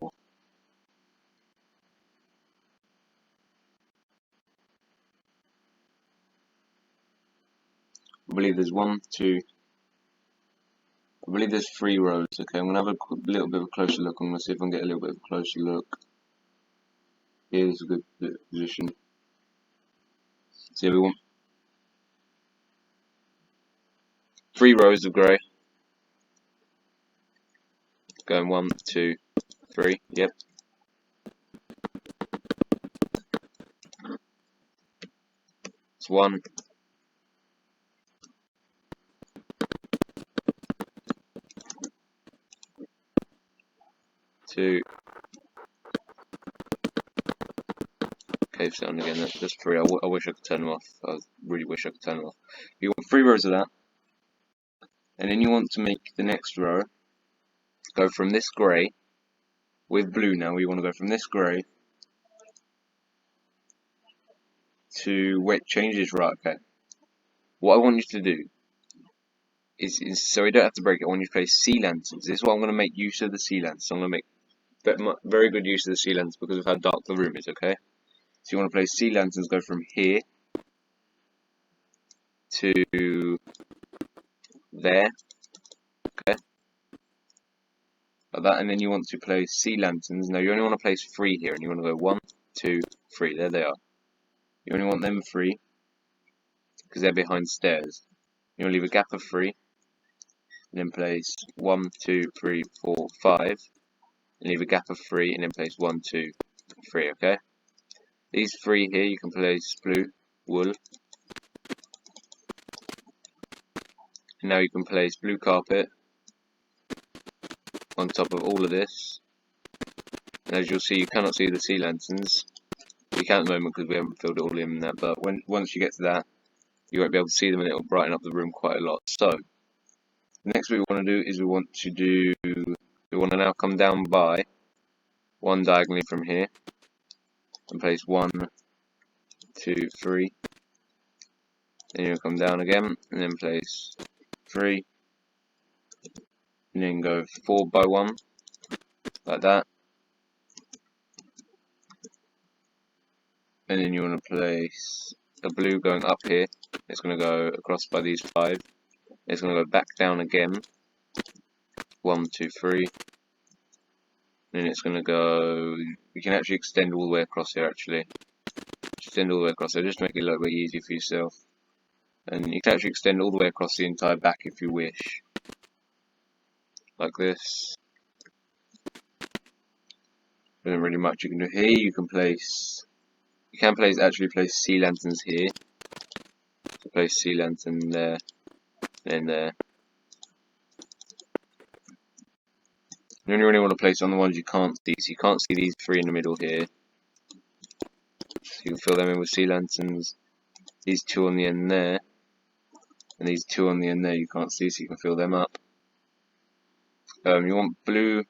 I believe there's 1, 2. I believe there's 3 rows. Okay, I'm gonna have a little bit of a closer look. I'm gonna see if I can get a little bit of a closer look. Here's a good position. See everyone. 3 rows of grey. Going 1, 2, 3. Yep. It's 1, 2. Cave sound again. That's 3. I wish I could turn them off. I really wish I could turn them off. You want 3 rows of that, and then you want to make the next row go from this grey with blue. Now we want to go from this grey to where it changes. Right. Okay. What I want you to do is so we don't have to break it. I want you to place sea lanterns. This is what I'm going to make use of the sea lanterns. I'm going to make very good use of the sea lanterns because of how dark the room is. Okay. So you want to place sea lanterns. Go from here to there. Okay. Like that, and then you want to place sea lanterns. Now you only want to place 3 here, and you want to go 1, 2, 3. There they are. You only want them 3 because they're behind stairs. You want to leave a gap of 3, and then place 1, 2, 3, 4, 5, and leave a gap of 3, and then place 1, 2, 3. Okay. These 3 here you can place blue wool. And now you can place blue carpet on top of all of this. And as you'll see, you cannot see the sea lanterns. You can at the moment because we haven't filled it all in there, but once you get to that, you won't be able to see them, and it will brighten up the room quite a lot. So, the next what we want to do is we want to now come down by 1 diagonally from here, and place 1, 2, 3. Then you'll come down again, and then place 3, and then go 4 by 1, like that. And then you want to place a blue going up here. It's going to go across by these 5. It's going to go back down again. 1, 2, 3. Then it's going to go. You can actually extend all the way across here. Actually, extend all the way across there just to make it a little bit easier for yourself. And you can actually extend all the way across the entire back if you wish, like this. There isn't really much you can do here. You can place. You can actually place sea lanterns here. So place sea lantern there, then there. You only really want to place on the ones you can't see. So you can't see these 3 in the middle here. So you can fill them in with sea lanterns. These 2 on the end there, and these 2 on the end there you can't see, so you can fill them up. You want blue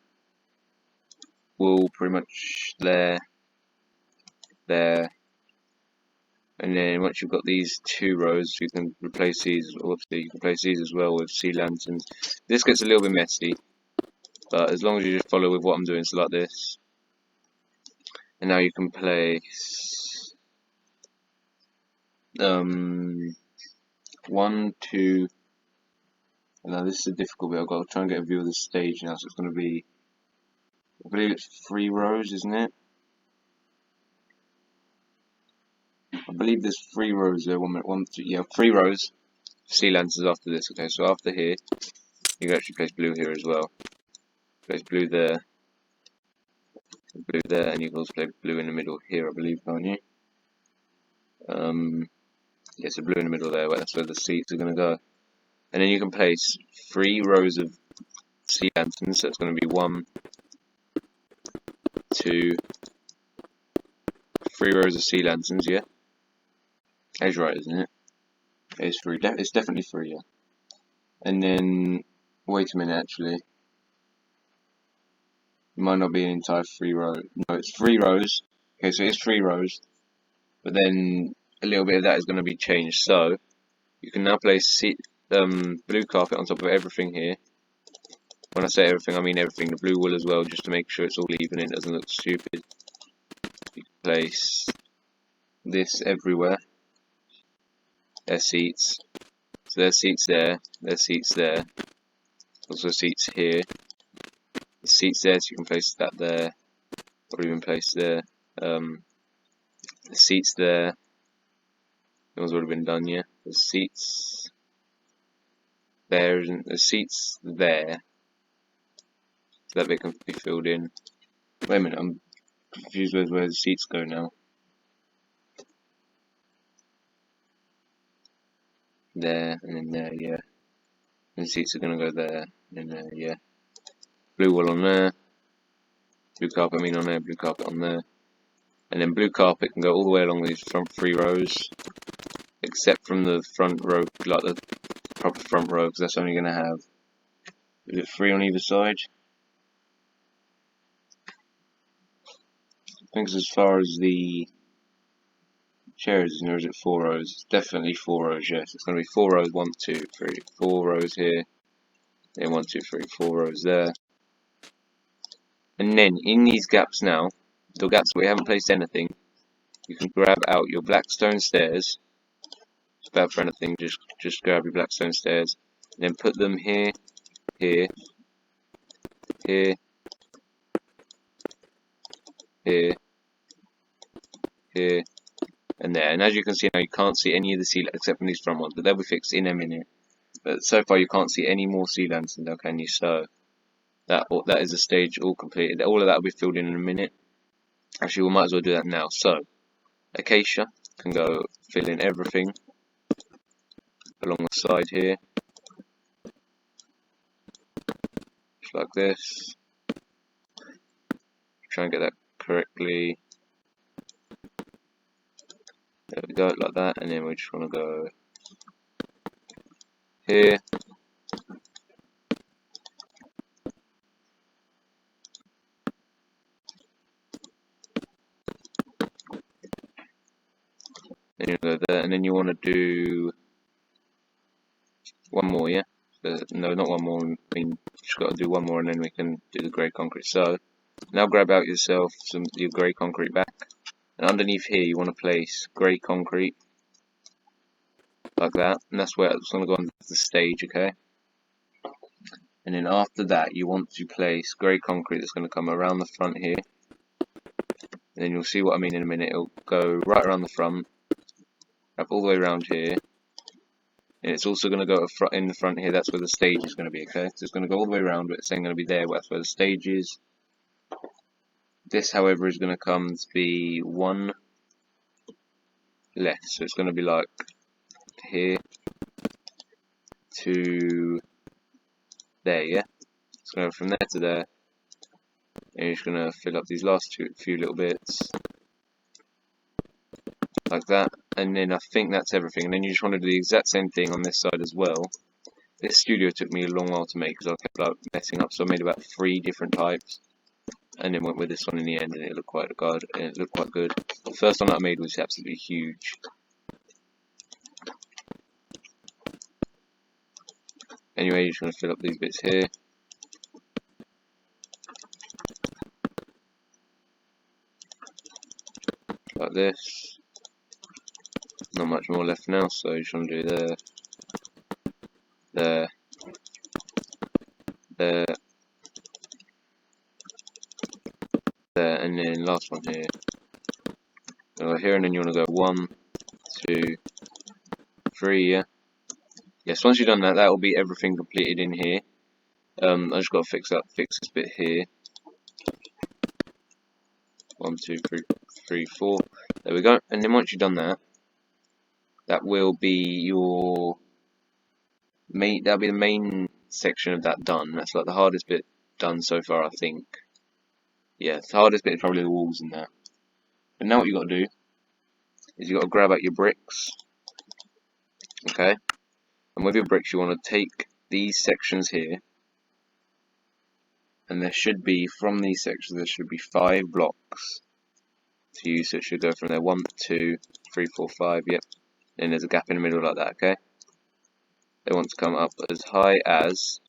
wool pretty much there, there, and then once you've got these 2 rows, you can replace these. Obviously, you can place these as well with sea lanterns. This gets a little bit messy, but as long as you just follow with what I'm doing, so like this. And now you can place 1, 2. Now this is a difficult bit. I've got to try and get a view of the stage now, so it's going to be, I believe it's 3 rows, isn't it? I believe there's 3 rows there. 3 rows. Sea lanterns after this. Okay, so after here, you can actually place blue here as well. Place blue there, blue there, and you can also play blue in the middle here, I believe, can't you? Yeah, so blue in the middle there, that's where the seats are going to go. And then you can place 3 rows of sea lanterns, so it's going to be 1, 2, 3 rows of sea lanterns, yeah? That's right, isn't it? It's 3, it's definitely 3, yeah. And then, wait a minute, actually. It might not be an entire 3 rows. No, it's 3 rows. Okay, so it's 3 rows. But then a little bit of that is going to be changed. So you can now place blue carpet on top of everything here. When I say everything, I mean everything. The blue wool as well, just to make sure it's all even and it doesn't look stupid. You can place this everywhere. There's seats. So there's seats there. There's seats there. Also seats here. There's seats there, so you can place that there. Or even place there. The seats there. That one's already been done, yeah. The seats there, and the seats there. So that bit can be filled in. Wait a minute, I'm confused with where the seats go now. There, and then there, yeah. And the seats are gonna go there, and there, yeah. Blue wall on there. Blue carpet, on there, blue carpet on there. And then blue carpet can go all the way along these front 3 rows. Except from the front row, like the proper front row, because that's only gonna have, is it 3 on either side? I think it's as far as the chairs, or is it 4 rows? It's definitely 4 rows, yes. It's going to be 4 rows, 1, 2, 3, 4 rows here. Then 1, 2, 3, 4 rows there. And then in these gaps now, the gaps where we haven't placed anything, you can grab out your black stone stairs. It's bad for anything, just grab your black stone stairs. And then put them here, here, here, here, here, and there. And as you can see now, you can't see any of the sea lanterns except from these front ones, but they'll be fixed in a minute. But so far you can't see any more sea lanterns now, can you? So that is the stage all completed. All of that will be filled in a minute. Actually, we might as well do that now. So Acacia can go fill in everything along the side here, just like this. Try and get that correctly. There we go, like that. And then we just want to go here. Then you go there, and then you want to do one more, yeah? No, not one more. I mean, just got to do one more, and then we can do the grey concrete. So now grab out yourself your grey concrete back, and underneath here you want to place grey concrete like that, and that's where it's going to go on the stage, okay? And then after that, you want to place grey concrete that's going to come around the front here. And then you'll see what I mean in a minute. It'll go right around the front, up all the way around here. And it's also going to go in the front here. That's where the stage is going to be, okay? So it's going to go all the way around, but it's then going to be there. That's where the stage is. This, however, is going to come to be 1 left. So it's going to be like here to there, yeah? It's going to go from there to there. And you're just going to fill up these last few little bits. Like that. And then I think that's everything. And then you just want to do the exact same thing on this side as well. This studio took me a long while to make because I kept like messing up. So I made about 3 different types. And then went with this one in the end, and it looked quite good. The first one that I made was absolutely huge. Anyway, you're just going to fill up these bits here. Like this. Not much more left now, so you just want to do there. There. There. There, and then last one here. Go here, and then you want to go 1, 2, 3, yeah? Yes, once you've done that, that will be everything completed in here. I just got to fix this bit here. 1, 2, 3, 3, 4. There we go. And then once you've done that, that will be your main. That'll be the main section of that done. That's like the hardest bit done so far, I think. Yeah, the hardest bit is probably the walls and that. But now what you got to do is you got to grab out your bricks. Okay, and with your bricks, you want to take these sections here, and there should be from these sections there should be 5 blocks to use. So it should go from there 1, 2, 3, 4, 5. Yep. Then there's a gap in the middle like that. Okay. They want to come up as high as.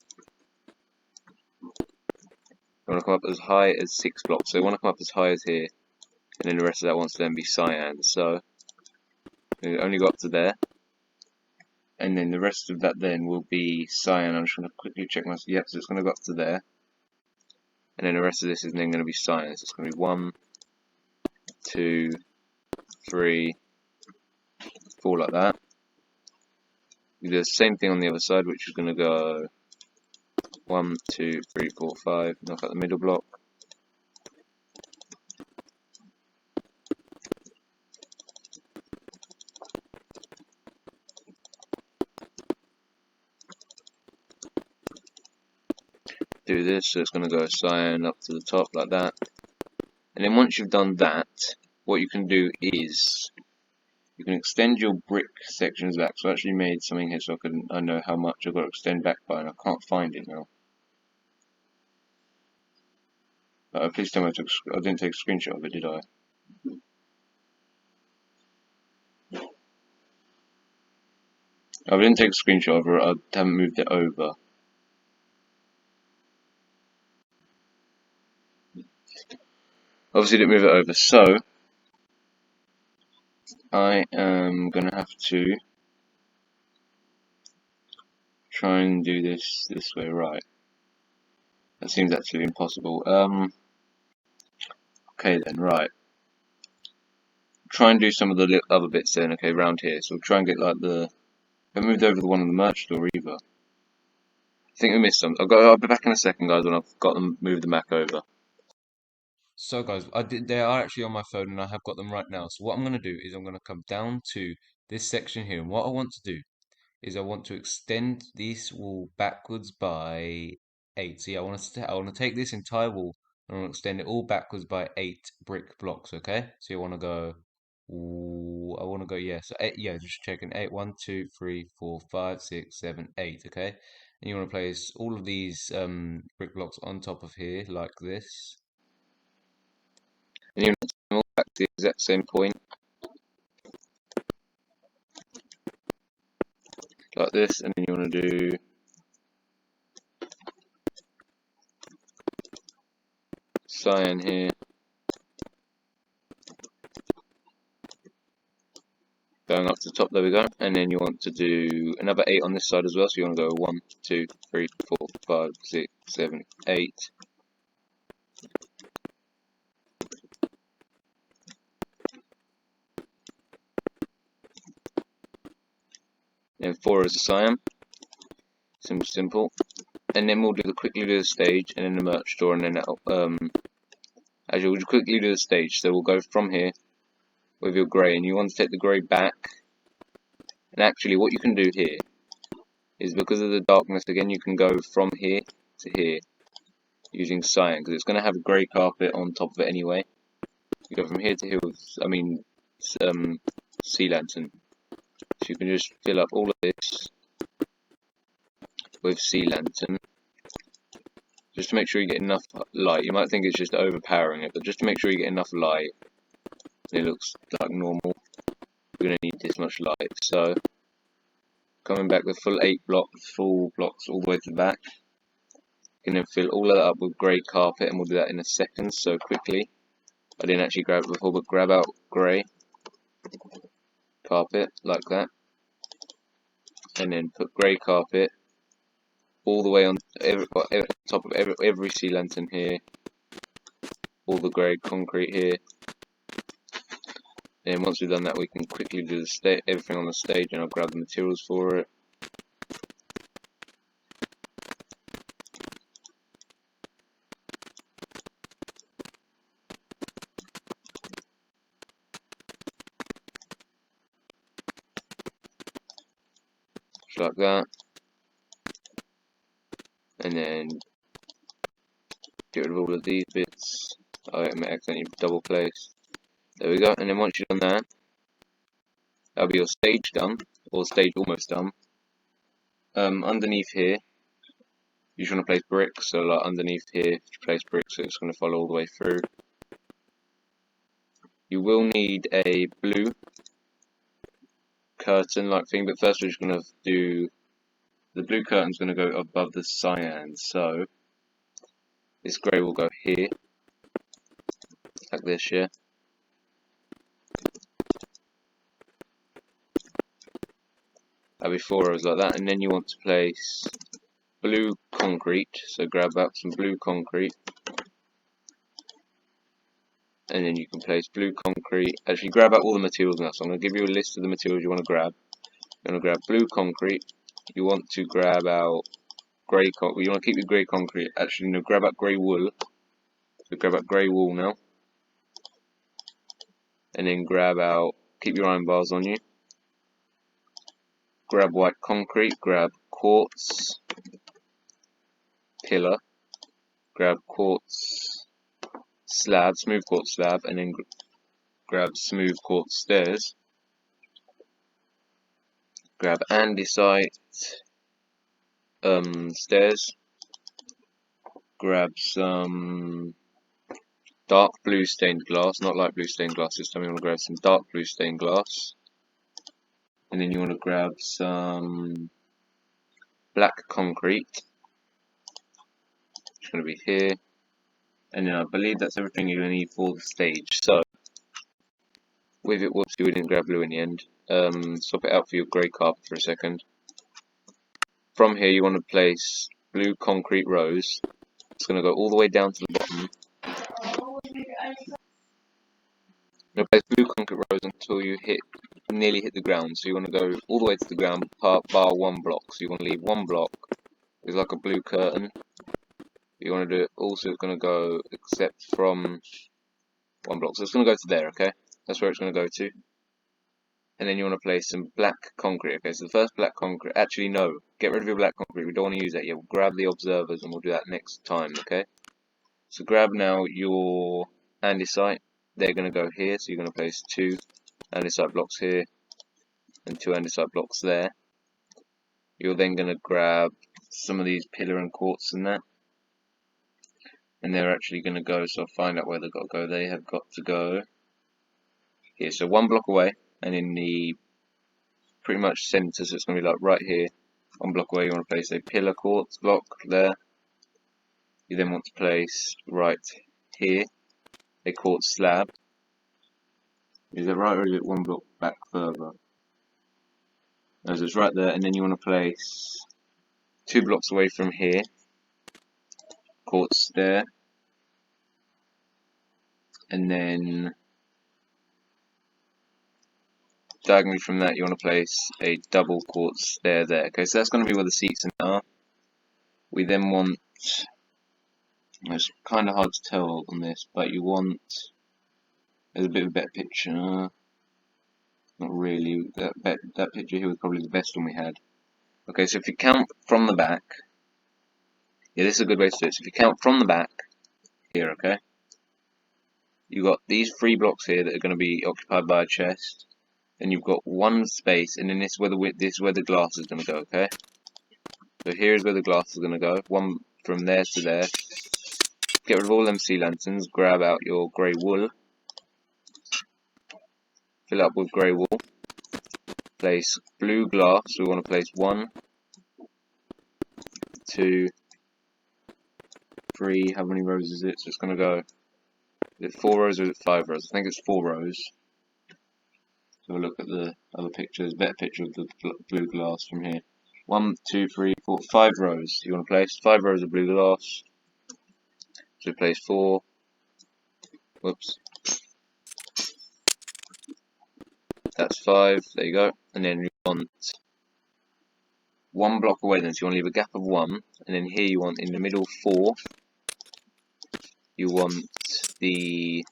They want to come up as high as 6 blocks. So they want to come up as high as here, and then the rest of that wants to then be cyan. So we only got up to there, and then the rest of that then will be cyan. I'm just going to quickly check my. Yep. So it's going to go up to there, and then the rest of this is then going to be cyan. So it's going to be 1, 2, 3, 4 like that. You do the same thing on the other side, which is going to go 1, 2, 3, 4, 5. Knock out the middle block. Do this, so it's going to go cyan up to the top like that. And then once you've done that, what you can do is you can extend your brick sections back. So I actually made something here so I know how much I've got to extend back by, and I can't find it now. Please tell me I didn't take a screenshot of it, did I? I didn't take a screenshot of it, I haven't moved it over. Obviously didn't move it over, so I am going to have to try and do this way, right? That seems actually impossible. Okay then, right. Try and do some of the other bits then, okay, around here. So we'll try and get like the. I moved over the one in the merch store either. I think we missed some. I'll be back in a second, guys, when I've got them moved the Mac over. So guys, they are actually on my phone and I have got them right now. So what I'm going to do is I'm going to come down to this section here. And what I want to do is I want to extend this wall backwards by 8. See, I want to take this entire wall and I want to extend it all backwards by 8 brick blocks, okay? So you want to go, I want to go, yeah, so 8, yeah, just checking 8, 1, 2, 3, 4, 5, 6, 7, 8, okay? And you want to place all of these brick blocks on top of here like this. And you want to them all back to the exact same point, like this, and then you want to do cyan here, going up to the top, there we go, and then you want to do another 8 on this side as well, so you want to go 1, 2, 3, 4, 5, 6, 7, 8. Then 4 is the cyan, simple. And then we'll quickly do the stage, and then the merch store, and then as you'll quickly do the stage. So we'll go from here with your grey, and you want to take the grey back. And actually, what you can do here is, because of the darkness again, you can go from here to here using cyan, because it's going to have a grey carpet on top of it anyway. You go from here to here with, sea lantern. So you can just fill up all of this with sea lantern, just to make sure you get enough light. You might think it's just overpowering it, but just to make sure you get enough light, it looks like normal. We're going to need this much light. So coming back the full 8 blocks, full blocks all the way to the back. You can then fill all of that up with grey carpet, and we'll do that in a second. So quickly, I didn't actually grab it before, but grab out grey carpet like that, and then put grey carpet all the way on top of every sea lantern here, all the grey concrete here. And once we've done that, we can quickly do everything on the stage, and I'll grab the materials for it. like that, and then get rid of all of these bits. I accidentally double placed. There we go, and then once you've done that, that'll be your stage done, or stage almost done. Underneath here, you just want to place bricks, so like underneath here, if you place bricks, so it's going to follow all the way through. You will need a blue curtain like thing, but first we're just going to do, the blue curtain's going to go above the cyan, so this grey will go here, like this, yeah. That'll be 4 rows like that, and then you want to place blue concrete, so grab up some blue concrete, and then you can place blue concrete. Actually, grab out all the materials now, so I'm going to give you a list of the materials you want to grab. You want to grab blue concrete, you want to grab out grey concrete, you want to keep your grey concrete, actually no, grab out grey wool, so grab out grey wool now, and then grab out, keep your iron bars on you, grab white concrete, grab quartz, pillar, grab quartz slab, smooth quartz slab, and then grab smooth quartz stairs, grab andesite stairs, grab some dark blue stained glass, not light blue stained glass this time, you want to grab some dark blue stained glass, and then you want to grab some black concrete, it's going to be here, and then I believe that's everything you're going to need for the stage. So with it, whoopsie, we didn't grab blue in the end. Swap it out for your grey carpet for a second. From here you want to place blue concrete rows, it's going to go all the way down to the bottom. You're going to place blue concrete rows until you nearly hit the ground, so you want to go all the way to the ground bar 1 block, so you want to leave 1 block, it's like a blue curtain. You want to do it also, it's going to go except from 1 block, so it's going to go to there, okay? That's where it's going to go to. And then you want to place some black concrete, okay? So the first black concrete, actually no, get rid of your black concrete, we don't want to use that yet. We'll grab the observers and we'll do that next time, okay? So grab now your andesite, they're going to go here, so you're going to place 2 andesite blocks here and 2 andesite blocks there. You're then going to grab some of these pillar and quartz and that, and they're actually going to go, so I'll find out where they've got to go. They have got to go here, so 1 block away, and in the pretty much centre, so it's going to be like right here, 1 block away, you want to place a pillar quartz block there. You then want to place right here a quartz slab. Is it right, or is it 1 block back further? No, so it's right there, and then you want to place 2 blocks away from here quartz there, and then diagonally from that you want to place a double quartz stair there. Okay, so that's going to be where the seats are. We then want, it's kind of hard to tell on this, but you want, there's a bit of a better picture, not really, that picture here was probably the best one we had. Okay, so if you count from the back, yeah, this is a good way to do it. So if you count from the back here, okay, you've got these 3 blocks here that are going to be occupied by a chest. Then you've got 1 space, and then this is where the glass is going to go, okay? So here is where the glass is going to go, 1 from there to there. Get rid of all them sea lanterns, grab out your grey wool, fill up with grey wool, place blue glass, we want to place 1, 2, 3, how many rows is it? So it's going to go, is it 4 rows or is it 5 rows? I think it's 4 rows. So we'll look at the other pictures, better picture of the blue glass from here. 1, 2, 3, 4, 5 rows. You want to place 5 rows of blue glass. So place 4. Whoops. That's 5. There you go. And then you want 1 block away then. So you want to leave a gap of 1. And then here you want in the middle 4. You want the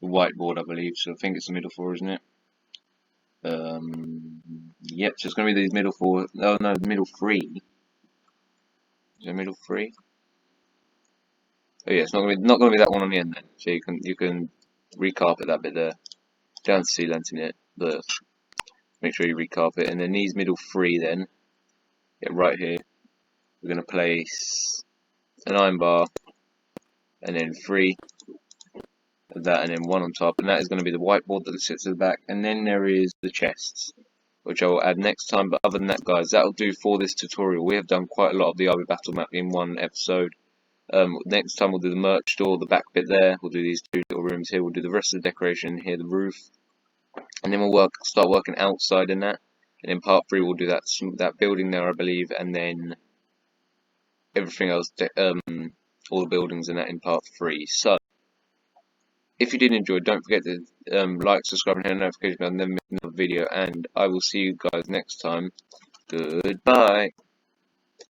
whiteboard, I believe. So I think it's the middle four, isn't it? Yep. So it's going to be these middle four. Oh no, the middle three. Is it middle three? Oh yeah, it's not going to be that one on the end then. So you can recarpet that bit there. Down to sea lantern it, but make sure you recarpet. And then these middle three then, yeah, right here, we're going to place an iron bar, and then three of that, and then one on top, and that is going to be the whiteboard that sits at the back. And then there is the chests, which I will add next time. But other than that, guys, that'll do for this tutorial. We have done quite a lot of the Army Battle Map in one episode. Next time we'll do the merch store, the back bit there. We'll do these two little rooms here. We'll do the rest of the decoration here, the roof, and then we'll start working outside in that. And in part 3 we'll do that building there, I believe, and then everything else, all the buildings in that in part 3. So if you did enjoy, don't forget to like, subscribe, and hit the notification bell, and then miss another video. And I will see you guys next time. Goodbye.